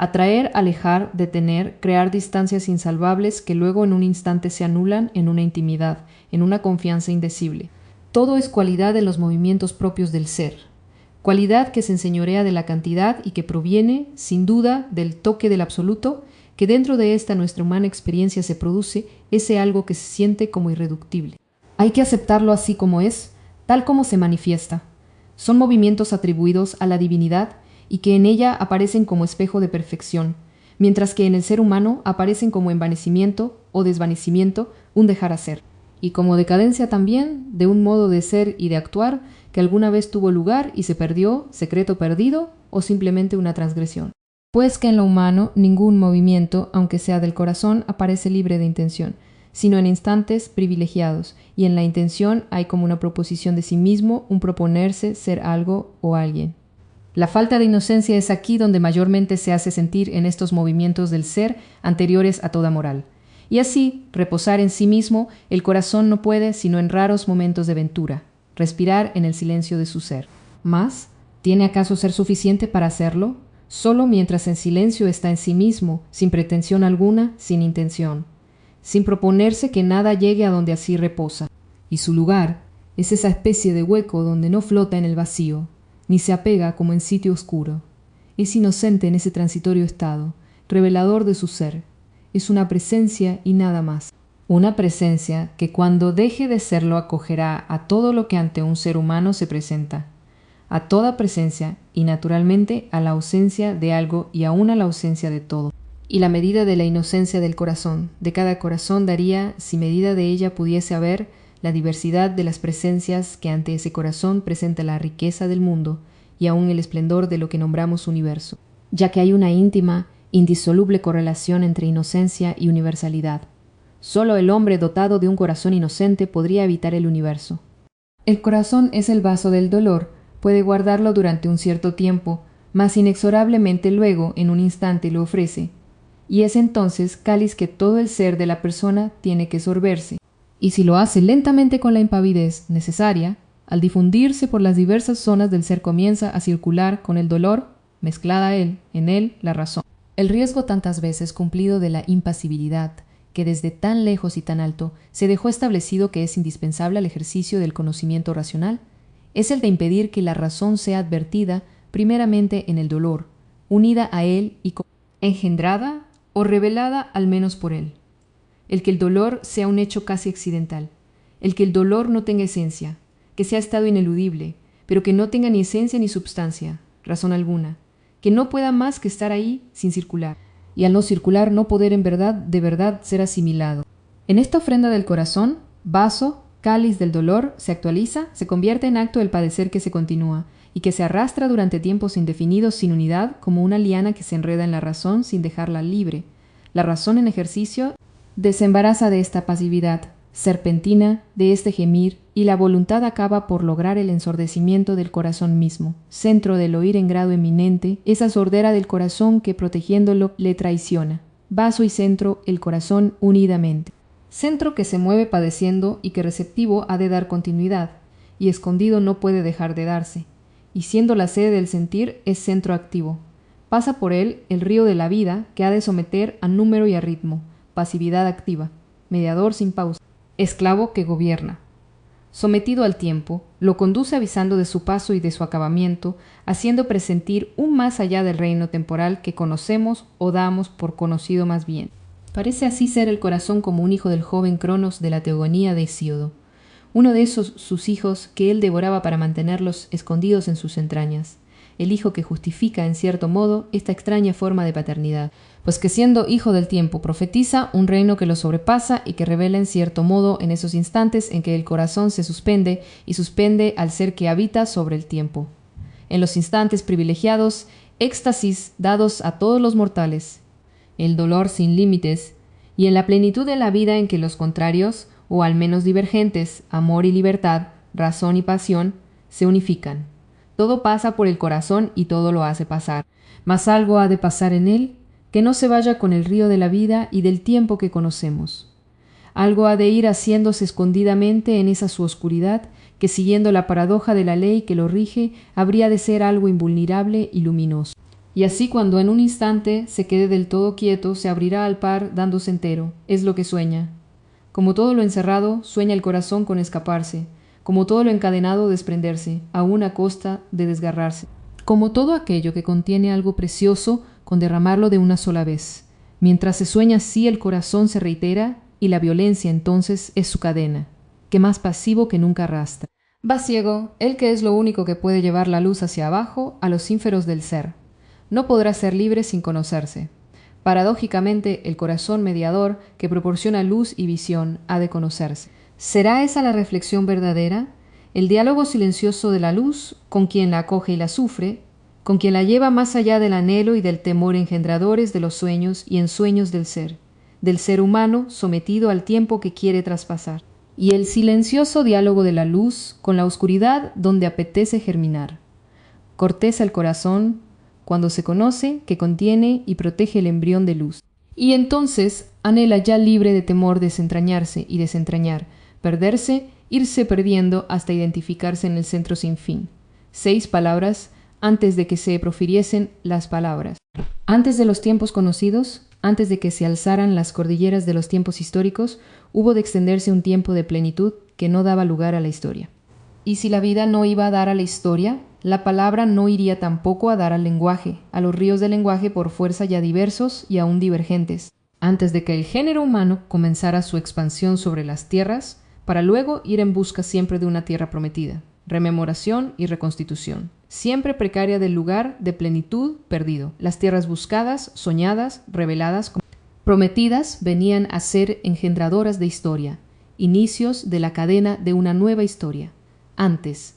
Atraer, alejar, detener, crear distancias insalvables que luego en un instante se anulan en una intimidad, en una confianza indecible. Todo es cualidad de los movimientos propios del ser. Cualidad que se enseñorea de la cantidad y que proviene, sin duda, del toque del absoluto, que dentro de esta nuestra humana experiencia se produce ese algo que se siente como irreductible. Hay que aceptarlo así como es, tal como se manifiesta. Son movimientos atribuidos a la divinidad y que en ella aparecen como espejo de perfección, mientras que en el ser humano aparecen como envanecimiento o desvanecimiento, un dejar hacer, y como decadencia también de un modo de ser y de actuar que alguna vez tuvo lugar y se perdió, secreto perdido, o simplemente una transgresión. Pues que en lo humano ningún movimiento, aunque sea del corazón, aparece libre de intención, sino en instantes privilegiados, y en la intención hay como una proposición de sí mismo, un proponerse ser algo o alguien. La falta de inocencia es aquí donde mayormente se hace sentir en estos movimientos del ser anteriores a toda moral. Y así, reposar en sí mismo, el corazón no puede, sino en raros momentos de ventura, respirar en el silencio de su ser. Mas, ¿tiene acaso ser suficiente para hacerlo? Solo mientras en silencio está en sí mismo, sin pretensión alguna, sin intención, sin proponerse que nada llegue a donde así reposa. Y su lugar es esa especie de hueco donde no flota en el vacío, ni se apega como en sitio oscuro. Es inocente en ese transitorio estado, revelador de su ser. Es una presencia y nada más. Una presencia que cuando deje de serlo acogerá a todo lo que ante un ser humano se presenta, a toda presencia y naturalmente a la ausencia de algo y aún a la ausencia de todo. Y la medida de la inocencia del corazón, de cada corazón daría, si medida de ella pudiese haber, la diversidad de las presencias que ante ese corazón presenta la riqueza del mundo y aún el esplendor de lo que nombramos universo, ya que hay una íntima, indisoluble correlación entre inocencia y universalidad. Solo el hombre dotado de un corazón inocente podría habitar el universo. El corazón es el vaso del dolor, puede guardarlo durante un cierto tiempo, mas inexorablemente luego, en un instante, lo ofrece, y es entonces cáliz que todo el ser de la persona tiene que sorberse. Y si lo hace lentamente con la impavidez necesaria, al difundirse por las diversas zonas del ser comienza a circular con el dolor, mezclada a él, en él, la razón. El riesgo tantas veces cumplido de la impasibilidad, que desde tan lejos y tan alto se dejó establecido que es indispensable al ejercicio del conocimiento racional, es el de impedir que la razón sea advertida primeramente en el dolor, unida a él y engendrada o revelada al menos por él. El que el dolor sea un hecho casi accidental, el que el dolor no tenga esencia, que sea estado ineludible, pero que no tenga ni esencia ni substancia, razón alguna, que no pueda más que estar ahí sin circular, y al no circular no poder de verdad ser asimilado. En esta ofrenda del corazón, vaso, cáliz del dolor, se actualiza, se convierte en acto del padecer que se continúa, y que se arrastra durante tiempos indefinidos sin unidad, como una liana que se enreda en la razón sin dejarla libre. La razón en ejercicio desembaraza de esta pasividad serpentina, de este gemir, y la voluntad acaba por lograr el ensordecimiento del corazón mismo, centro del oír en grado eminente, esa sordera del corazón que protegiéndolo le traiciona. Vaso y centro, el corazón unidamente. Centro que se mueve padeciendo y que receptivo ha de dar continuidad, y escondido no puede dejar de darse, y siendo la sede del sentir es centro activo. Pasa por él el río de la vida que ha de someter a número y a ritmo, pasividad activa, mediador sin pausa, esclavo que gobierna. Sometido al tiempo, lo conduce avisando de su paso y de su acabamiento, haciendo presentir un más allá del reino temporal que conocemos o damos por conocido más bien. Parece así ser el corazón como un hijo del joven Cronos de la teogonía de Hesíodo, uno de esos sus hijos que él devoraba para mantenerlos escondidos en sus entrañas, el hijo que justifica en cierto modo esta extraña forma de paternidad, pues que siendo hijo del tiempo profetiza un reino que lo sobrepasa y que revela en cierto modo en esos instantes en que el corazón se suspende y suspende al ser que habita sobre el tiempo. En los instantes privilegiados, éxtasis dados a todos los mortales, el dolor sin límites, y en la plenitud de la vida en que los contrarios, o al menos divergentes, amor y libertad, razón y pasión, se unifican. Todo pasa por el corazón y todo lo hace pasar, mas algo ha de pasar en él que no se vaya con el río de la vida y del tiempo que conocemos. Algo ha de ir haciéndose escondidamente en esa su oscuridad, que siguiendo la paradoja de la ley que lo rige, habría de ser algo invulnerable y luminoso. Y así cuando en un instante se quede del todo quieto, se abrirá al par dándose entero, es lo que sueña. Como todo lo encerrado, sueña el corazón con escaparse, como todo lo encadenado desprenderse, aún a costa de desgarrarse, como todo aquello que contiene algo precioso con derramarlo de una sola vez. Mientras se sueña así el corazón se reitera y la violencia entonces es su cadena, que más pasivo que nunca arrastra. Va ciego, él que es lo único que puede llevar la luz hacia abajo a los ínferos del ser. No podrá ser libre sin conocerse. Paradójicamente, el corazón mediador que proporciona luz y visión ha de conocerse. ¿Será esa la reflexión verdadera? El diálogo silencioso de la luz, con quien la acoge y la sufre, con quien la lleva más allá del anhelo y del temor engendradores de los sueños y ensueños del ser humano sometido al tiempo que quiere traspasar, y el silencioso diálogo de la luz con la oscuridad donde apetece germinar. Corteza el corazón cuando se conoce que contiene y protege el embrión de luz. Y entonces anhela ya libre de temor desentrañarse y desentrañar, perderse, irse perdiendo hasta identificarse en el centro sin fin. 6 palabras antes de que se profiriesen las palabras. Antes de los tiempos conocidos, antes de que se alzaran las cordilleras de los tiempos históricos, hubo de extenderse un tiempo de plenitud que no daba lugar a la historia. Y si la vida no iba a dar a la historia, la palabra no iría tampoco a dar al lenguaje, a los ríos del lenguaje por fuerza ya diversos y aún divergentes, antes de que el género humano comenzara su expansión sobre las tierras, para luego ir en busca siempre de una tierra prometida, rememoración y reconstitución, siempre precaria del lugar de plenitud perdido. Las tierras buscadas, soñadas, reveladas, prometidas, venían a ser engendradoras de historia, inicios de la cadena de una nueva historia. Antes,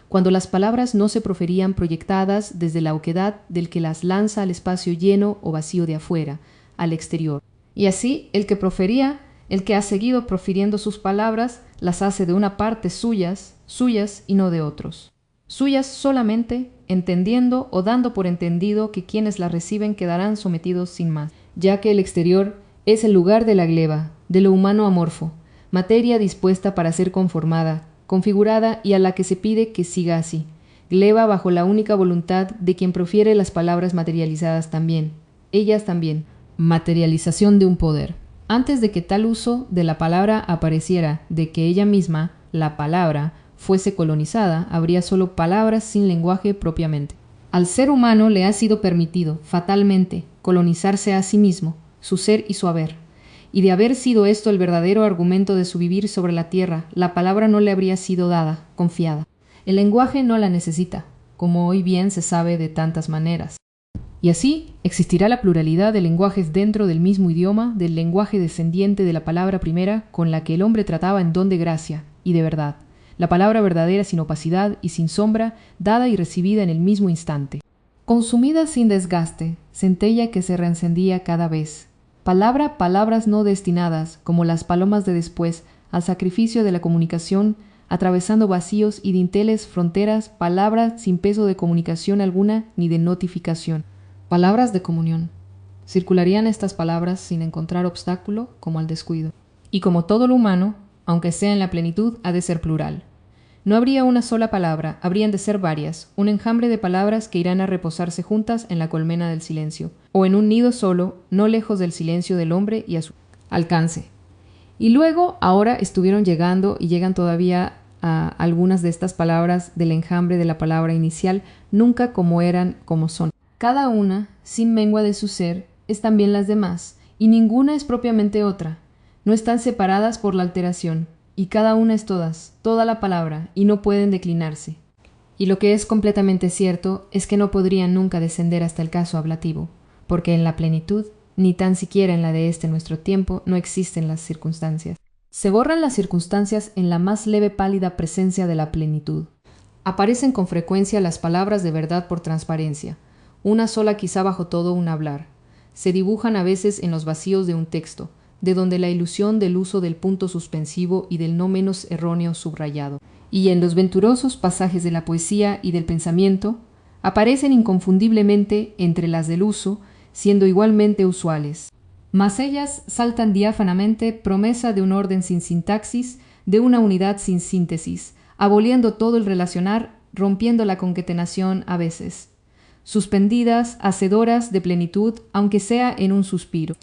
cuando las palabras no se proferían proyectadas desde la oquedad del que las lanza al espacio lleno o vacío de afuera, al exterior. Y así el que profería, el que ha seguido profiriendo sus palabras, las hace de una parte suyas y no de otros. Suyas solamente, entendiendo o dando por entendido que quienes las reciben quedarán sometidos sin más, ya que el exterior es el lugar de la gleba, de lo humano amorfo, materia dispuesta para ser conformada, configurada y a la que se pide que siga así, gleba bajo la única voluntad de quien profiere las palabras materializadas también, ellas también, materialización de un poder. Antes de que tal uso de la palabra apareciera, de que ella misma, la palabra, fuese colonizada, habría solo palabras sin lenguaje propiamente. Al ser humano le ha sido permitido, fatalmente, colonizarse a sí mismo, su ser y su haber. Y de haber sido esto el verdadero argumento de su vivir sobre la tierra, la palabra no le habría sido dada, confiada. El lenguaje no la necesita. como hoy bien se sabe de tantas maneras. Y así existirá la pluralidad de lenguajes dentro del mismo idioma, del lenguaje descendiente de la palabra primera con la que el hombre trataba en don de gracia y de verdad, la palabra verdadera sin opacidad y sin sombra, dada y recibida en el mismo instante. Consumida sin desgaste, centella que se reencendía cada vez. Palabras no destinadas, como las palomas de después, al sacrificio de la comunicación, atravesando vacíos y dinteles, fronteras, palabras sin peso de comunicación alguna ni de notificación. Palabras de comunión. Circularían estas palabras sin encontrar obstáculo como al descuido. Y como todo lo humano, aunque sea en la plenitud, ha de ser plural. No habría una sola palabra, habrían de ser varias, un enjambre de palabras que irán a reposarse juntas en la colmena del silencio, o en un nido solo, no lejos del silencio del hombre y a su alcance. Y luego, ahora estuvieron llegando y llegan todavía a algunas de estas palabras del enjambre de la palabra inicial, nunca como eran, como son. Cada una, sin mengua de su ser, es también las demás, y ninguna es propiamente otra. No están separadas por la alteración, y cada una es todas, toda la palabra, y no pueden declinarse. Y lo que es completamente cierto es que no podrían nunca descender hasta el caso ablativo, porque en la plenitud, ni tan siquiera en la de este nuestro tiempo, no existen las circunstancias. Se borran las circunstancias en la más leve pálida presencia de la plenitud. Aparecen con frecuencia las palabras de verdad por transparencia, una sola quizá bajo todo un hablar. Se dibujan a veces en los vacíos de un texto, de donde la ilusión del uso del punto suspensivo y del no menos erróneo subrayado. Y en los venturosos pasajes de la poesía y del pensamiento, aparecen inconfundiblemente entre las del uso, siendo igualmente usuales. Mas ellas saltan diáfanamente promesa de un orden sin sintaxis, de una unidad sin síntesis, aboliendo todo el relacionar, rompiendo la concatenación a veces. Suspendidas, hacedoras de plenitud, aunque sea en un suspiro.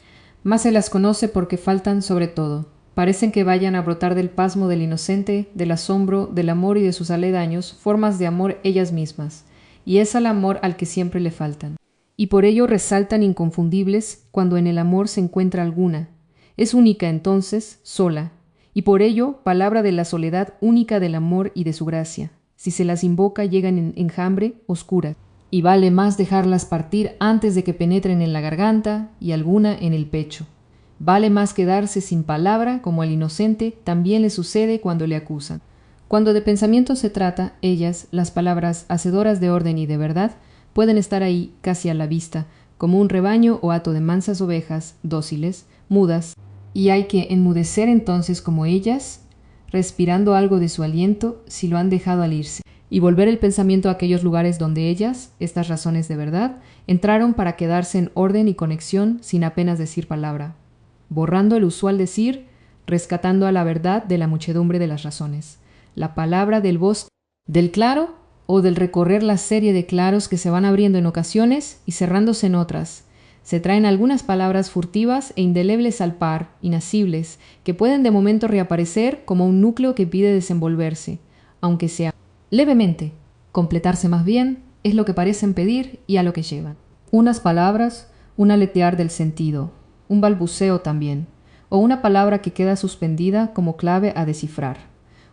Mas se las conoce porque faltan sobre todo. Parecen que vayan a brotar del pasmo del inocente, del asombro, del amor y de sus aledaños, formas de amor ellas mismas, y es al amor al que siempre le faltan. Y por ello resaltan inconfundibles cuando en el amor se encuentra alguna. Es única entonces, sola, y por ello palabra de la soledad única del amor y de su gracia. Si se las invoca llegan en enjambre oscuras. Y vale más dejarlas partir antes de que penetren en la garganta y alguna en el pecho. Vale más quedarse sin palabra, como al inocente también le sucede cuando le acusan. Cuando de pensamiento se trata, ellas, las palabras hacedoras de orden y de verdad, pueden estar ahí casi a la vista, como un rebaño o hato de mansas ovejas, dóciles, mudas, y hay que enmudecer entonces como ellas, respirando algo de su aliento, si lo han dejado al irse, y volver el pensamiento a aquellos lugares donde ellas, estas razones de verdad, entraron para quedarse en orden y conexión sin apenas decir palabra, borrando el usual decir, rescatando a la verdad de la muchedumbre de las razones, la palabra del bosque, del claro o del recorrer la serie de claros que se van abriendo en ocasiones y cerrándose en otras. Se traen algunas palabras furtivas e indelebles al par, inasibles, que pueden de momento reaparecer como un núcleo que pide desenvolverse, aunque sea levemente. Completarse más bien es lo que parecen pedir y a lo que llevan. Unas palabras, un aletear del sentido, un balbuceo también, o una palabra que queda suspendida como clave a descifrar.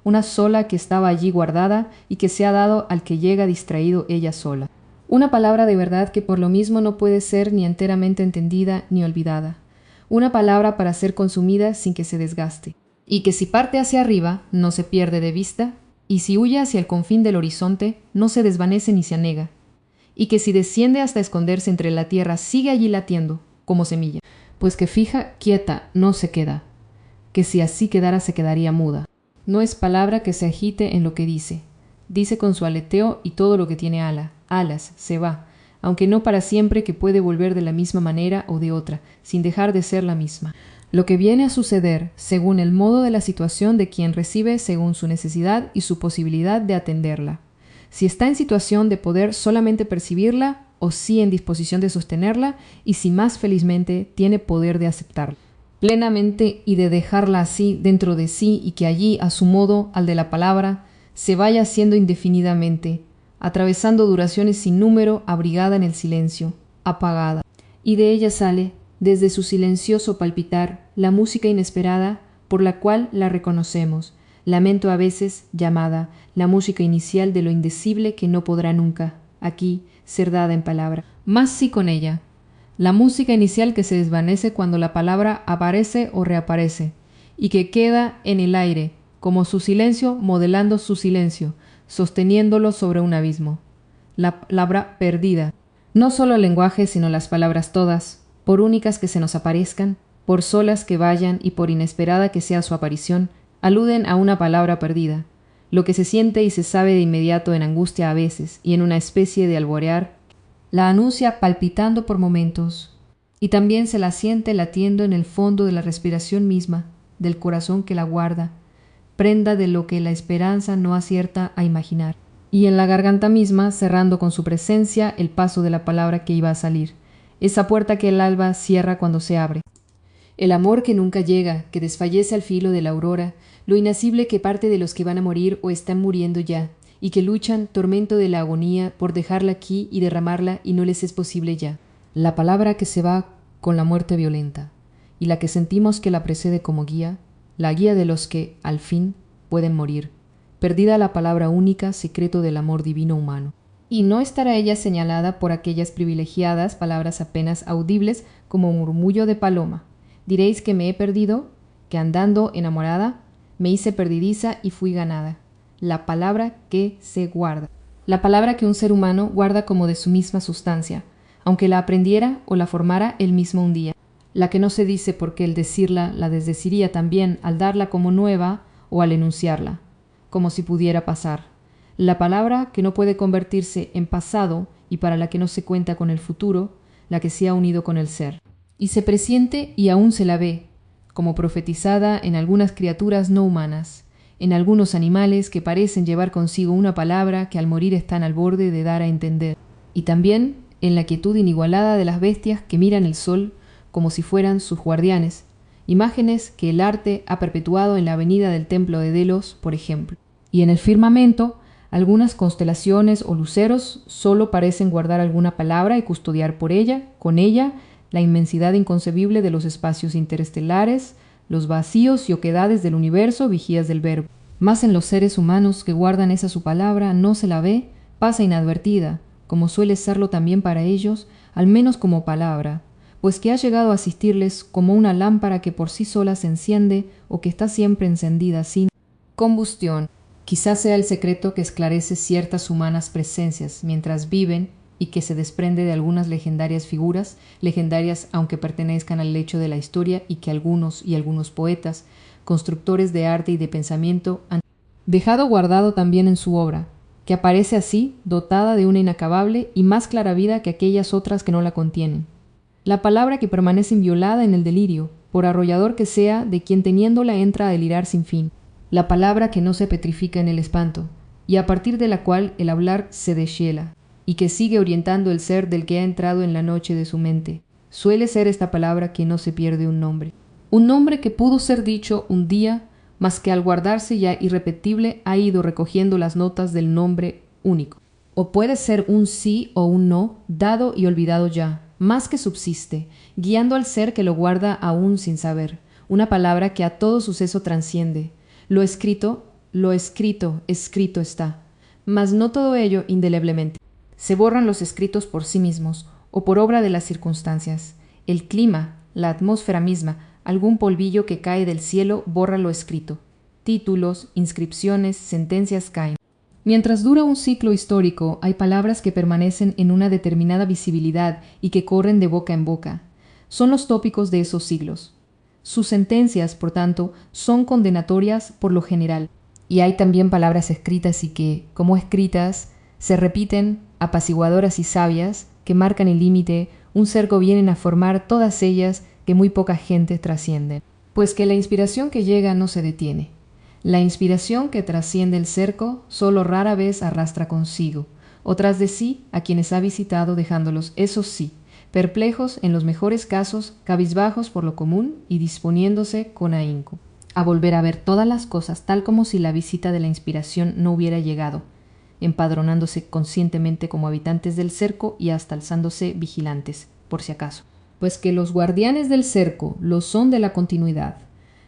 Una sola que estaba allí guardada y que se ha dado al que llega distraído ella sola. Una palabra de verdad que por lo mismo no puede ser ni enteramente entendida ni olvidada. Una palabra para ser consumida sin que se desgaste. Y que si parte hacia arriba no se pierde de vista, y si huye hacia el confín del horizonte no se desvanece ni se anega. Y que si desciende hasta esconderse entre la tierra sigue allí latiendo, como semilla. Pues que fija, quieta, no se queda. Que si así quedara se quedaría muda. No es palabra que se agite en lo que dice. Dice con su aleteo y todo lo que tiene alas, se va, aunque no para siempre, que puede volver de la misma manera o de otra, sin dejar de ser la misma. Lo que viene a suceder según el modo de la situación de quien recibe según su necesidad y su posibilidad de atenderla. Si está en situación de poder solamente percibirla o si en disposición de sostenerla y si más felizmente tiene poder de aceptarla plenamente y de dejarla así dentro de sí y que allí, a su modo, al de la palabra, se vaya haciendo indefinidamente, atravesando duraciones sin número, abrigada en el silencio, apagada. Y de ella sale, desde su silencioso palpitar, la música inesperada por la cual la reconocemos, Lamento a veces, llamada, la música inicial de lo indecible que no podrá nunca, aquí, ser dada en palabra. Más sí con ella. La música inicial que se desvanece cuando la palabra aparece o reaparece, y que queda en el aire, como su silencio modelando su silencio, sosteniéndolo sobre un abismo. La palabra perdida. No solo el lenguaje, sino las palabras todas, por únicas que se nos aparezcan, por solas que vayan y por inesperada que sea su aparición, aluden a una palabra perdida. Lo que se siente y se sabe de inmediato en angustia a veces y en una especie de alborear, la anuncia palpitando por momentos, y también se la siente latiendo en el fondo de la respiración misma, del corazón que la guarda, prenda de lo que la esperanza no acierta a imaginar, y en la garganta misma, cerrando con su presencia el paso de la palabra que iba a salir, esa puerta que el alba cierra cuando se abre. El amor que nunca llega, que desfallece al filo de la aurora, lo inacible que parte de los que van a morir o están muriendo ya, y que luchan, tormento de la agonía, por dejarla aquí y derramarla y no les es posible ya. La palabra que se va con la muerte violenta, y la que sentimos que la precede como guía, la guía de los que, al fin, pueden morir. Perdida la palabra única, secreto del amor divino humano. Y no estará ella señalada por aquellas privilegiadas palabras apenas audibles como murmullo de paloma. Diréis que me he perdido, que andando enamorada, me hice perdidiza y fui ganada. La palabra que se guarda. La palabra que un ser humano guarda como de su misma sustancia, aunque la aprendiera o la formara él mismo un día. La que no se dice porque el decirla la desdeciría también al darla como nueva o al enunciarla, como si pudiera pasar. La palabra que no puede convertirse en pasado y para la que no se cuenta con el futuro, la que se ha unido con el ser. Y se presiente y aún se la ve, como profetizada en algunas criaturas no humanas, en algunos animales que parecen llevar consigo una palabra que al morir están al borde de dar a entender, y también en la quietud inigualada de las bestias que miran el sol como si fueran sus guardianes, imágenes que el arte ha perpetuado en la avenida del templo de Delos, por ejemplo. Y en el firmamento, algunas constelaciones o luceros solo parecen guardar alguna palabra y custodiar por ella, con ella, la inmensidad inconcebible de los espacios interestelares, los vacíos y oquedades del universo, vigías del verbo. Mas en los seres humanos que guardan esa su palabra no se la ve, pasa inadvertida, como suele serlo también para ellos, al menos como palabra, pues que ha llegado a asistirles como una lámpara que por sí sola se enciende o que está siempre encendida sin combustión. Quizás sea el secreto que esclarece ciertas humanas presencias mientras viven y que se desprende de algunas legendarias figuras, legendarias aunque pertenezcan al lecho de la historia y que algunos poetas, constructores de arte y de pensamiento, han dejado guardado también en su obra, que aparece así, dotada de una inacabable y más clara vida que aquellas otras que no la contienen. La palabra que permanece inviolada en el delirio, por arrollador que sea de quien teniéndola entra a delirar sin fin. La palabra que no se petrifica en el espanto, y a partir de la cual el hablar se deshiela, y que sigue orientando el ser del que ha entrado en la noche de su mente. Suele ser esta palabra que no se pierde un nombre que pudo ser dicho un día, mas que al guardarse ya irrepetible ha ido recogiendo las notas del nombre único. O puede ser un sí o un no, dado y olvidado ya, más que subsiste, guiando al ser que lo guarda aún sin saber, una palabra que a todo suceso transciende. Lo escrito, escrito está, mas no todo ello indeleblemente. Se borran los escritos por sí mismos o por obra de las circunstancias. El clima, la atmósfera misma, algún polvillo que cae del cielo borra lo escrito. Títulos, inscripciones, sentencias caen. Mientras dura un ciclo histórico, hay palabras que permanecen en una determinada visibilidad y que corren de boca en boca. Son los tópicos de esos siglos. Sus sentencias, por tanto, son condenatorias por lo general. Y hay también palabras escritas y que, como escritas, se repiten, apaciguadoras y sabias, que marcan el límite, un cerco vienen a formar todas ellas que muy poca gente trascienden. Pues que la inspiración que llega no se detiene. La inspiración que trasciende el cerco solo rara vez arrastra consigo, o tras de sí a quienes ha visitado dejándolos, eso sí, perplejos en los mejores casos, cabizbajos por lo común y disponiéndose con ahínco a volver a ver todas las cosas tal como si la visita de la inspiración no hubiera llegado, empadronándose conscientemente como habitantes del cerco y hasta alzándose vigilantes, por si acaso. Pues que los guardianes del cerco lo son de la continuidad.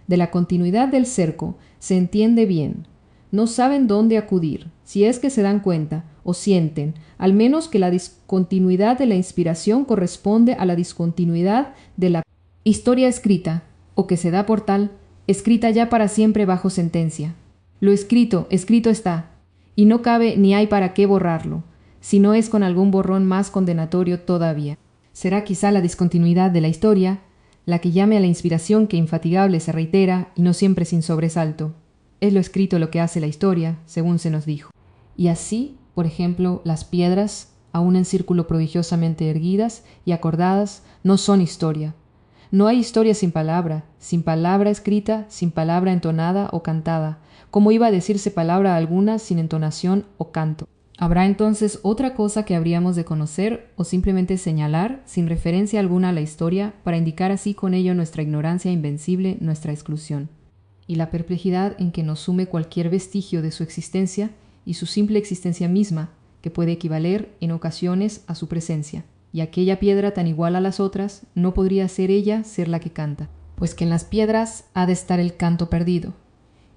De la continuidad del cerco se entiende bien. No saben dónde acudir, si es que se dan cuenta o sienten, al menos que la discontinuidad de la inspiración corresponde a la discontinuidad de la historia escrita, o que se da por tal, escrita ya para siempre bajo sentencia. Lo escrito, escrito está, y no cabe ni hay para qué borrarlo, si no es con algún borrón más condenatorio todavía. Será quizá la discontinuidad de la historia la que llame a la inspiración que infatigable se reitera y no siempre sin sobresalto. Es lo escrito lo que hace la historia, según se nos dijo. Y así, por ejemplo, las piedras, aun en círculo prodigiosamente erguidas y acordadas, no son historia. No hay historia sin palabra escrita, sin palabra entonada o cantada, como iba a decirse palabra alguna sin entonación o canto. ¿Habrá entonces otra cosa que habríamos de conocer o simplemente señalar, sin referencia alguna a la historia, para indicar así con ello nuestra ignorancia invencible, nuestra exclusión, y la perplejidad en que nos sume cualquier vestigio de su existencia y su simple existencia misma, que puede equivaler en ocasiones a su presencia? Y aquella piedra tan igual a las otras, no podría ser ella ser la que canta, pues que en las piedras ha de estar el canto perdido.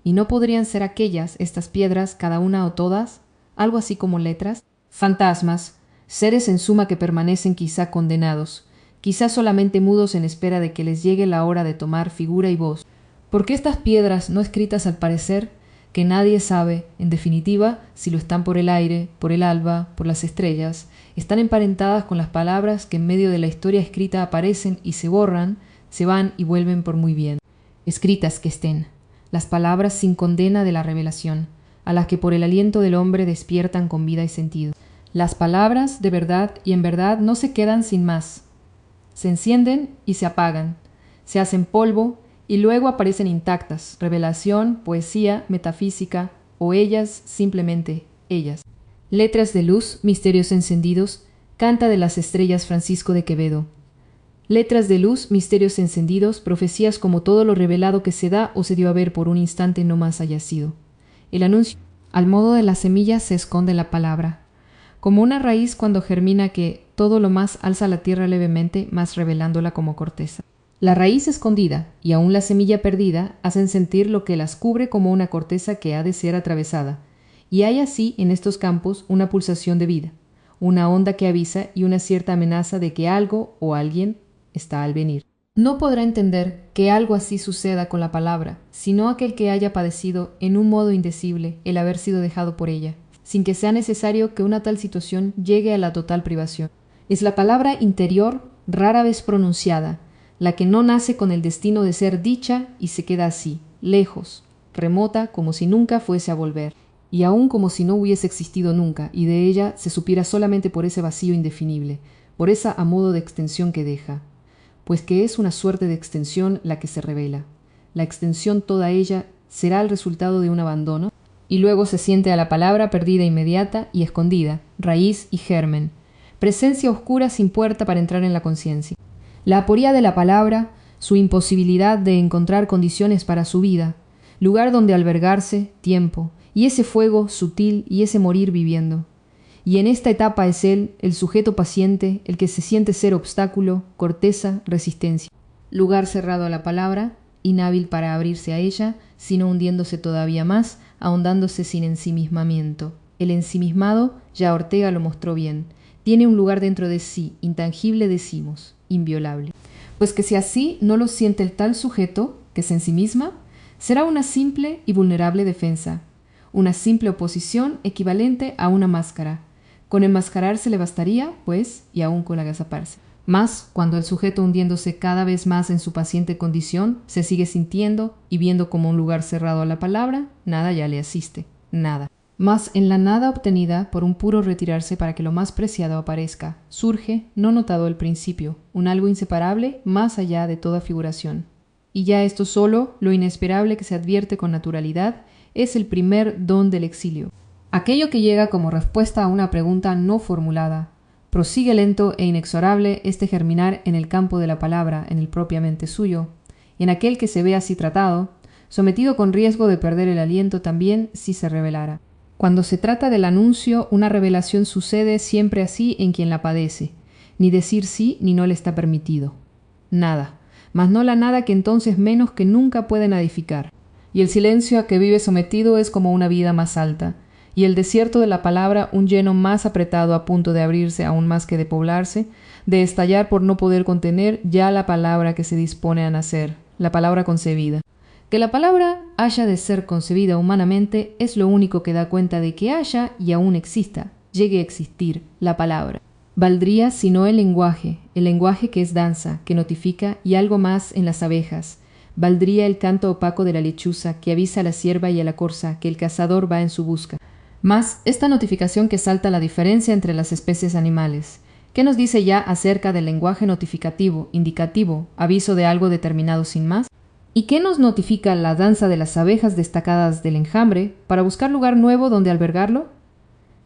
Y no podrían ser aquellas, estas piedras, cada una o todas, algo así como letras, fantasmas, seres en suma que permanecen quizá condenados, quizá solamente mudos en espera de que les llegue la hora de tomar figura y voz. Porque estas piedras no escritas al parecer, que nadie sabe, en definitiva, si lo están por el aire, por el alba, por las estrellas, están emparentadas con las palabras que en medio de la historia escrita aparecen y se borran, se van y vuelven por muy bien. Escritas que estén, las palabras sin condena de la revelación, a las que por el aliento del hombre despiertan con vida y sentido. Las palabras de verdad y en verdad no se quedan sin más. Se encienden y se apagan, se hacen polvo y luego aparecen intactas, revelación, poesía, metafísica, o ellas, simplemente ellas. Letras de luz, misterios encendidos, canta de las estrellas Francisco de Quevedo. Letras de luz, misterios encendidos, profecías como todo lo revelado que se da o se dio a ver por un instante no más haya sido. El anuncio, al modo de la semilla, se esconde la palabra, como una raíz cuando germina que todo lo más alza la tierra levemente, más revelándola como corteza. La raíz escondida y aún la semilla perdida hacen sentir lo que las cubre como una corteza que ha de ser atravesada, y hay así en estos campos una pulsación de vida, una onda que avisa y una cierta amenaza de que algo o alguien está al venir. No podrá entender que algo así suceda con la palabra, sino aquel que haya padecido en un modo indecible el haber sido dejado por ella, sin que sea necesario que una tal situación llegue a la total privación. Es la palabra interior, rara vez pronunciada, la que no nace con el destino de ser dicha y se queda así, lejos, remota, como si nunca fuese a volver, y aún como si no hubiese existido nunca, y de ella se supiera solamente por ese vacío indefinible, por esa a modo de extensión que deja, pues que es una suerte de extensión la que se revela. La extensión toda ella será el resultado de un abandono, y luego se siente a la palabra perdida inmediata y escondida, raíz y germen, presencia oscura sin puerta para entrar en la conciencia. La aporía de la palabra, su imposibilidad de encontrar condiciones para su vida, lugar donde albergarse, tiempo, y ese fuego sutil y ese morir viviendo. Y en esta etapa es él, el sujeto paciente, el que se siente ser obstáculo, corteza, resistencia. Lugar cerrado a la palabra, inhábil para abrirse a ella, sino hundiéndose todavía más, ahondándose sin ensimismamiento. El ensimismado, ya Ortega lo mostró bien, tiene un lugar dentro de sí, intangible decimos, inviolable. Pues que si así no lo siente el tal sujeto, que se ensimisma, será una simple y vulnerable defensa, una simple oposición equivalente a una máscara. Con enmascararse le bastaría, pues, y aún con agazaparse. Mas, cuando el sujeto hundiéndose cada vez más en su paciente condición, se sigue sintiendo y viendo como un lugar cerrado a la palabra, nada ya le asiste, nada. Mas en la nada obtenida por un puro retirarse para que lo más preciado aparezca, surge, no notado al principio, un algo inseparable más allá de toda figuración. Y ya esto solo, lo inesperable que se advierte con naturalidad, es el primer don del exilio. Aquello que llega como respuesta a una pregunta no formulada. Prosigue lento e inexorable este germinar en el campo de la palabra, en el propiamente suyo, y en aquel que se ve así tratado, sometido con riesgo de perder el aliento también si se revelara. Cuando se trata del anuncio, una revelación sucede siempre así en quien la padece. Ni decir sí ni no le está permitido. Nada. mas no la nada que entonces menos que nunca pueden edificar. Y el silencio a que vive sometido es como una vida más alta, y el desierto de la palabra un lleno más apretado a punto de abrirse aún más que de poblarse, de estallar por no poder contener ya la palabra que se dispone a nacer, la palabra concebida. Que la palabra haya de ser concebida humanamente es lo único que da cuenta de que haya y aún exista, llegue a existir, la palabra. Valdría si no el lenguaje que es danza, que notifica y algo más en las abejas. Valdría el canto opaco de la lechuza que avisa a la cierva y a la corza que el cazador va en su busca. Mas esta notificación que salta la diferencia entre las especies animales, ¿qué nos dice ya acerca del lenguaje notificativo, indicativo, aviso de algo determinado sin más? ¿Y qué nos notifica la danza de las abejas destacadas del enjambre para buscar lugar nuevo donde albergarlo?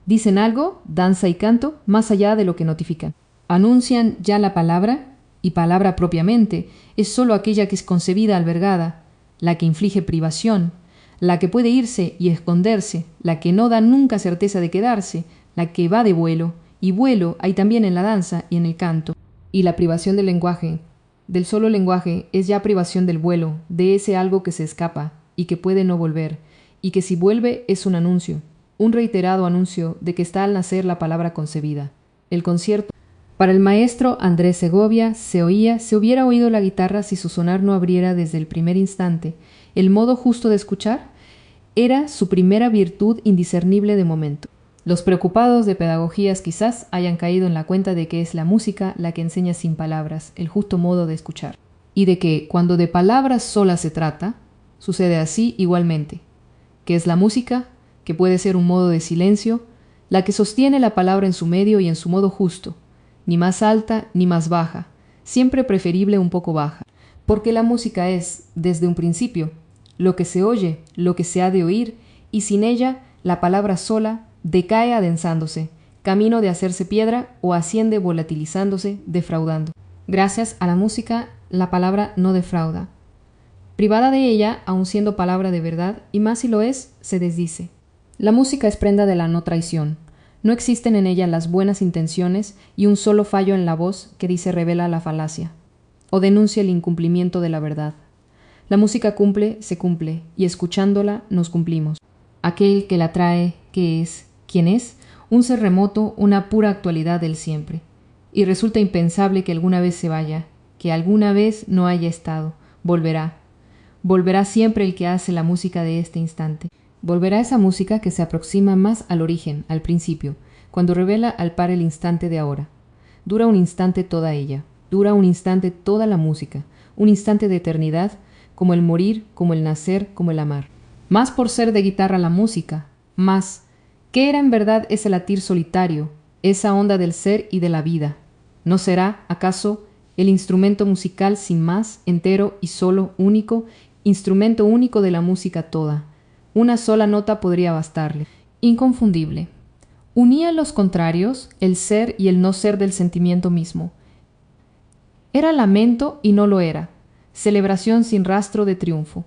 ¿Dicen algo, danza y canto, más allá de lo que notifican? ¿Anuncian ya la palabra? Y palabra propiamente es sólo aquella que es concebida albergada, la que inflige privación, la que puede irse y esconderse, la que no da nunca certeza de quedarse, la que va de vuelo, y vuelo hay también en la danza y en el canto. Y la privación del lenguaje, del solo lenguaje, es ya privación del vuelo, de ese algo que se escapa y que puede no volver, y que si vuelve es un anuncio, un reiterado anuncio de que está al nacer la palabra concebida. El concierto. Para el maestro Andrés Segovia se hubiera oído la guitarra si su sonar no abriera desde el primer instante el modo justo de escuchar, era su primera virtud indiscernible de momento. Los preocupados de pedagogías quizás hayan caído en la cuenta de que es la música la que enseña sin palabras el justo modo de escuchar, y de que, cuando de palabras solas se trata, sucede así igualmente, que es la música, que puede ser un modo de silencio, la que sostiene la palabra en su medio y en su modo justo, ni más alta ni más baja, siempre preferible un poco baja, porque la música es, desde un principio, lo que se oye, lo que se ha de oír, y sin ella, la palabra sola decae adensándose, camino de hacerse piedra o asciende volatilizándose, defraudando. Gracias a la música, la palabra no defrauda. Privada de ella, aun siendo palabra de verdad, y más si lo es, se desdice. La música es prenda de la no traición. No existen en ella las buenas intenciones y un solo fallo en la voz que dice revela la falacia, o denuncia el incumplimiento de la verdad. La música cumple, se cumple, y escuchándola nos cumplimos. Aquel que la trae, ¿qué es? ¿Quién es? Un ser remoto, una pura actualidad del siempre. Y resulta impensable que alguna vez se vaya, que alguna vez no haya estado. Volverá. Volverá siempre el que hace la música de este instante. Volverá esa música que se aproxima más al origen, al principio, cuando revela al par el instante de ahora. Dura un instante toda ella, dura un instante toda la música, un instante de eternidad, como el morir, como el nacer, como el amar. Más por ser de guitarra la música, más. ¿Qué era en verdad ese latir solitario, esa onda del ser y de la vida? ¿No será, acaso, el instrumento musical sin más, entero y solo, único, instrumento único de la música toda? Una sola nota podría bastarle. Inconfundible. Unía los contrarios, el ser y el no ser del sentimiento mismo. Era lamento y no lo era. Celebración sin rastro de triunfo.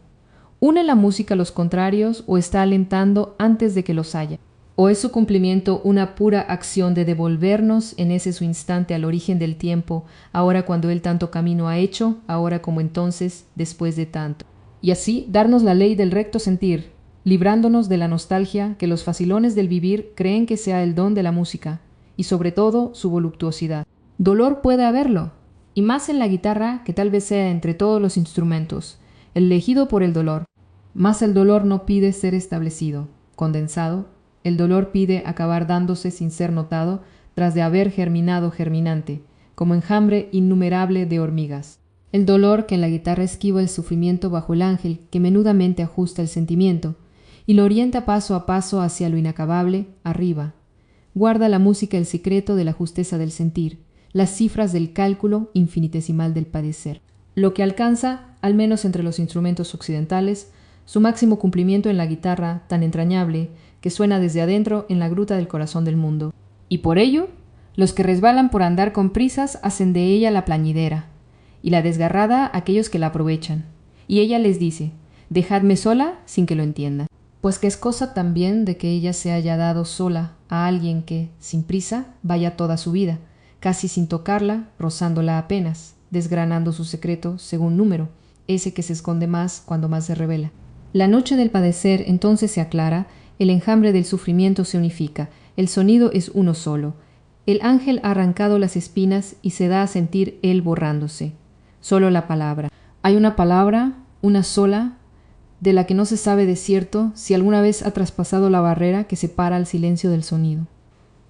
¿Une la música los contrarios o está alentando antes de que los haya? ¿O es su cumplimiento una pura acción de devolvernos en ese su instante al origen del tiempo, ahora cuando él tanto camino ha hecho, ahora como entonces, después de tanto? Y así darnos la ley del recto sentir, librándonos de la nostalgia que los facilones del vivir creen que sea el don de la música, y sobre todo su voluptuosidad. Dolor puede haberlo, y más en la guitarra que tal vez sea entre todos los instrumentos, elegido por el dolor. Mas el dolor no pide ser establecido, condensado, el dolor pide acabar dándose sin ser notado tras de haber germinado germinante, como enjambre innumerable de hormigas. El dolor que en la guitarra esquiva el sufrimiento bajo el ángel que menudamente ajusta el sentimiento, y lo orienta paso a paso hacia lo inacabable, arriba. Guarda la música el secreto de la justeza del sentir, las cifras del cálculo infinitesimal del padecer. Lo que alcanza, al menos entre los instrumentos occidentales, su máximo cumplimiento en la guitarra tan entrañable que suena desde adentro en la gruta del corazón del mundo. Y por ello, los que resbalan por andar con prisas hacen de ella la plañidera, y la desgarrada aquellos que la aprovechan. Y ella les dice, dejadme sola sin que lo entiendan. Pues que es cosa también de que ella se haya dado sola a alguien que, sin prisa, vaya toda su vida, casi sin tocarla, rozándola apenas. desgranando su secreto según número, ese que se esconde más cuando más se revela. La noche del padecer entonces se aclara, el enjambre del sufrimiento se unifica, el sonido es uno solo. El ángel ha arrancado las espinas y se da a sentir él borrándose. Solo la palabra. Hay una palabra, una sola, de la que no se sabe de cierto si alguna vez ha traspasado la barrera que separa al silencio del sonido.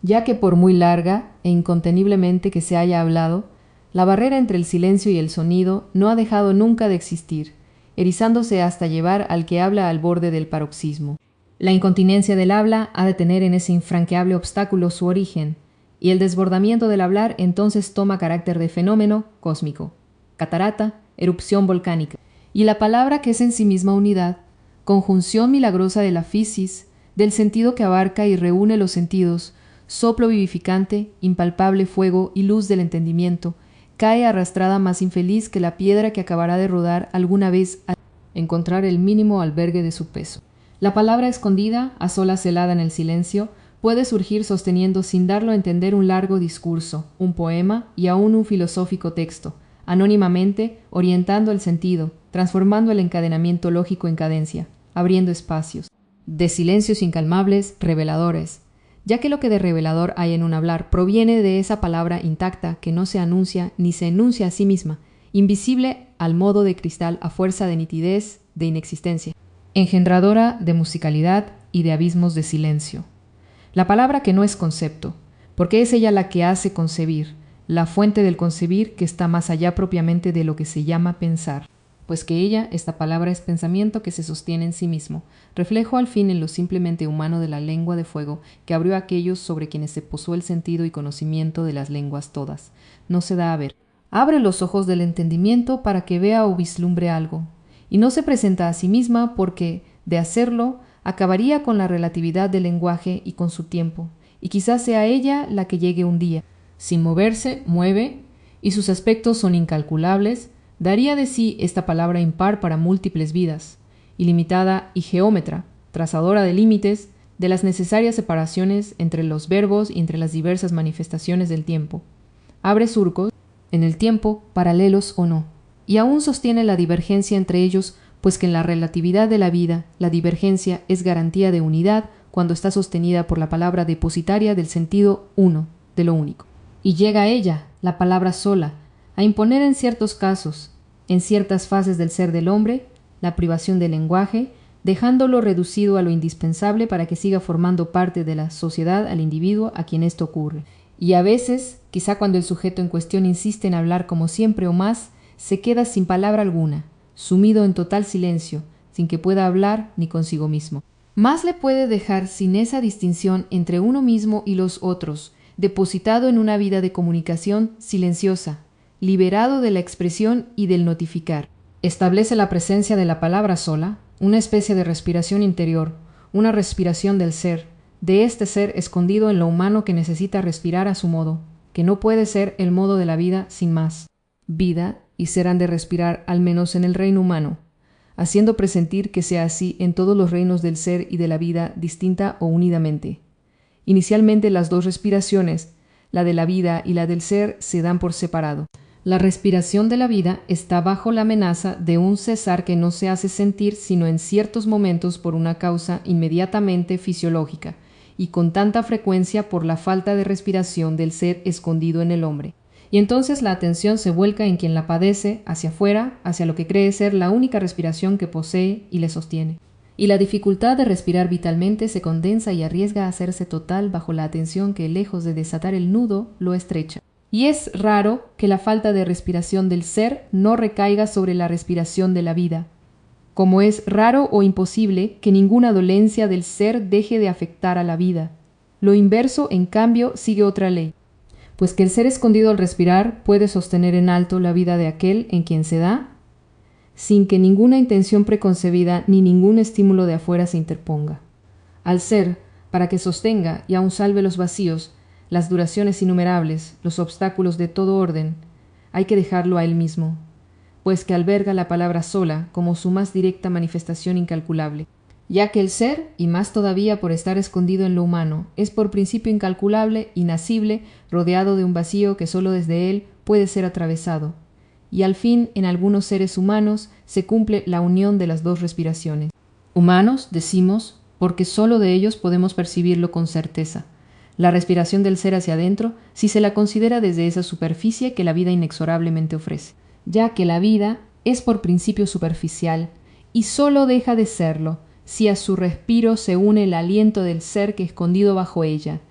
Ya que por muy larga e inconteniblemente que se haya hablado, la barrera entre el silencio y el sonido no ha dejado nunca de existir, erizándose hasta llevar al que habla al borde del paroxismo. La incontinencia del habla ha de tener en ese infranqueable obstáculo su origen, y el desbordamiento del hablar entonces toma carácter de fenómeno cósmico, catarata, erupción volcánica. Y la palabra, que es en sí misma unidad, conjunción milagrosa de la fisis, del sentido que abarca y reúne los sentidos, soplo vivificante, impalpable fuego y luz del entendimiento, cae arrastrada más infeliz que la piedra que acabará de rodar alguna vez al encontrar el mínimo albergue de su peso. La palabra escondida, a solas helada en el silencio, puede surgir sosteniendo sin darlo a entender un largo discurso, un poema y aún un filosófico texto, anónimamente orientando el sentido, transformando el encadenamiento lógico en cadencia, abriendo espacios de silencios incalmables, reveladores, ya que lo que de revelador hay en un hablar proviene de esa palabra intacta que no se anuncia ni se enuncia a sí misma, invisible al modo de cristal a fuerza de nitidez, de inexistencia, engendradora de musicalidad y de abismos de silencio. La palabra que no es concepto, porque es ella la que hace concebir, la fuente del concebir que está más allá propiamente de lo que se llama pensar, pues que ella, esta palabra, es pensamiento que se sostiene en sí mismo, reflejo al fin en lo simplemente humano de la lengua de fuego que abrió a aquellos sobre quienes se posó el sentido y conocimiento de las lenguas todas. No se da a ver. Abre los ojos del entendimiento para que vea o vislumbre algo, y no se presenta a sí misma porque, de hacerlo, acabaría con la relatividad del lenguaje y con su tiempo, y quizás sea ella la que llegue un día. Sin moverse, mueve, y sus aspectos son incalculables, daría de sí esta palabra impar para múltiples vidas, ilimitada y geómetra, trazadora de límites, de las necesarias separaciones entre los verbos y entre las diversas manifestaciones del tiempo. Abre surcos en el tiempo, paralelos o no, y aún sostiene la divergencia entre ellos, pues que en la relatividad de la vida, la divergencia es garantía de unidad cuando está sostenida por la palabra depositaria del sentido uno, de lo único. Y llega a ella, la palabra sola, a imponer en ciertos casos, en ciertas fases del ser del hombre, la privación del lenguaje, dejándolo reducido a lo indispensable para que siga formando parte de la sociedad al individuo a quien esto ocurre. Y a veces, quizá cuando el sujeto en cuestión insiste en hablar como siempre o más, se queda sin palabra alguna, sumido en total silencio, sin que pueda hablar ni consigo mismo. Más le puede dejar sin esa distinción entre uno mismo y los otros, depositado en una vida de comunicación silenciosa, liberado de la expresión y del notificar. Establece la presencia de la palabra sola, una especie de respiración interior, una respiración del ser, de este ser escondido en lo humano que necesita respirar a su modo, que no puede ser el modo de la vida sin más. Vida y ser han de respirar al menos en el reino humano, haciendo presentir que sea así en todos los reinos del ser y de la vida distinta o unidamente. Inicialmente las dos respiraciones, la de la vida y la del ser, se dan por separado. La respiración de la vida está bajo la amenaza de un cesar que no se hace sentir sino en ciertos momentos por una causa inmediatamente fisiológica, y con tanta frecuencia por la falta de respiración del ser escondido en el hombre. Y entonces la atención se vuelca en quien la padece, hacia afuera, hacia lo que cree ser la única respiración que posee y le sostiene. Y la dificultad de respirar vitalmente se condensa y arriesga a hacerse total bajo la atención que, lejos de desatar el nudo, lo estrecha. Y es raro que la falta de respiración del ser no recaiga sobre la respiración de la vida, como es raro o imposible que ninguna dolencia del ser deje de afectar a la vida. Lo inverso, en cambio, sigue otra ley, pues que el ser escondido al respirar puede sostener en alto la vida de aquel en quien se da, sin que ninguna intención preconcebida ni ningún estímulo de afuera se interponga. Al ser, para que sostenga y aun salve los vacíos, las duraciones innumerables, los obstáculos de todo orden, hay que dejarlo a él mismo, pues que alberga la palabra sola como su más directa manifestación incalculable, ya que el ser, y más todavía por estar escondido en lo humano, es por principio incalculable, inacible, rodeado de un vacío que sólo desde él puede ser atravesado, y al fin en algunos seres humanos se cumple la unión de las dos respiraciones. Humanos, decimos, porque sólo de ellos podemos percibirlo con certeza. La respiración del ser hacia adentro, si se la considera desde esa superficie que la vida inexorablemente ofrece, ya que la vida es por principio superficial y sólo deja de serlo si a su respiro se une el aliento del ser que escondido bajo ella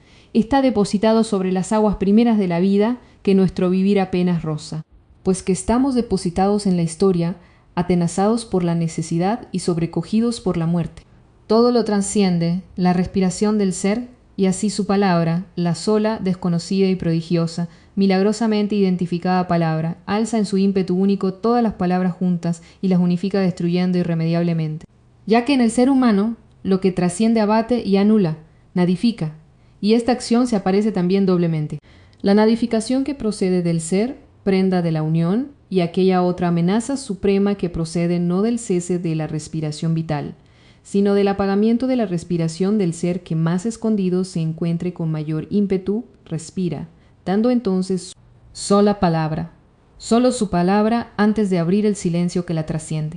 está depositado sobre las aguas primeras de la vida que nuestro vivir apenas roza, pues que estamos depositados en la historia, atenazados por la necesidad y sobrecogidos por la muerte. Todo lo trasciende la respiración del ser, y así su palabra, la sola, desconocida y prodigiosa, milagrosamente identificada palabra, alza en su ímpetu único todas las palabras juntas y las unifica destruyendo irremediablemente. Ya que en el ser humano lo que trasciende abate y anula, nadifica, y esta acción se aparece también doblemente. La nadificación que procede del ser, prenda de la unión, y aquella otra amenaza suprema que procede no del cese de la respiración vital, sino del apagamiento de la respiración del ser que más escondido se encuentre con mayor ímpetu, respira, dando entonces sola palabra, solo su palabra antes de abrir el silencio que la trasciende.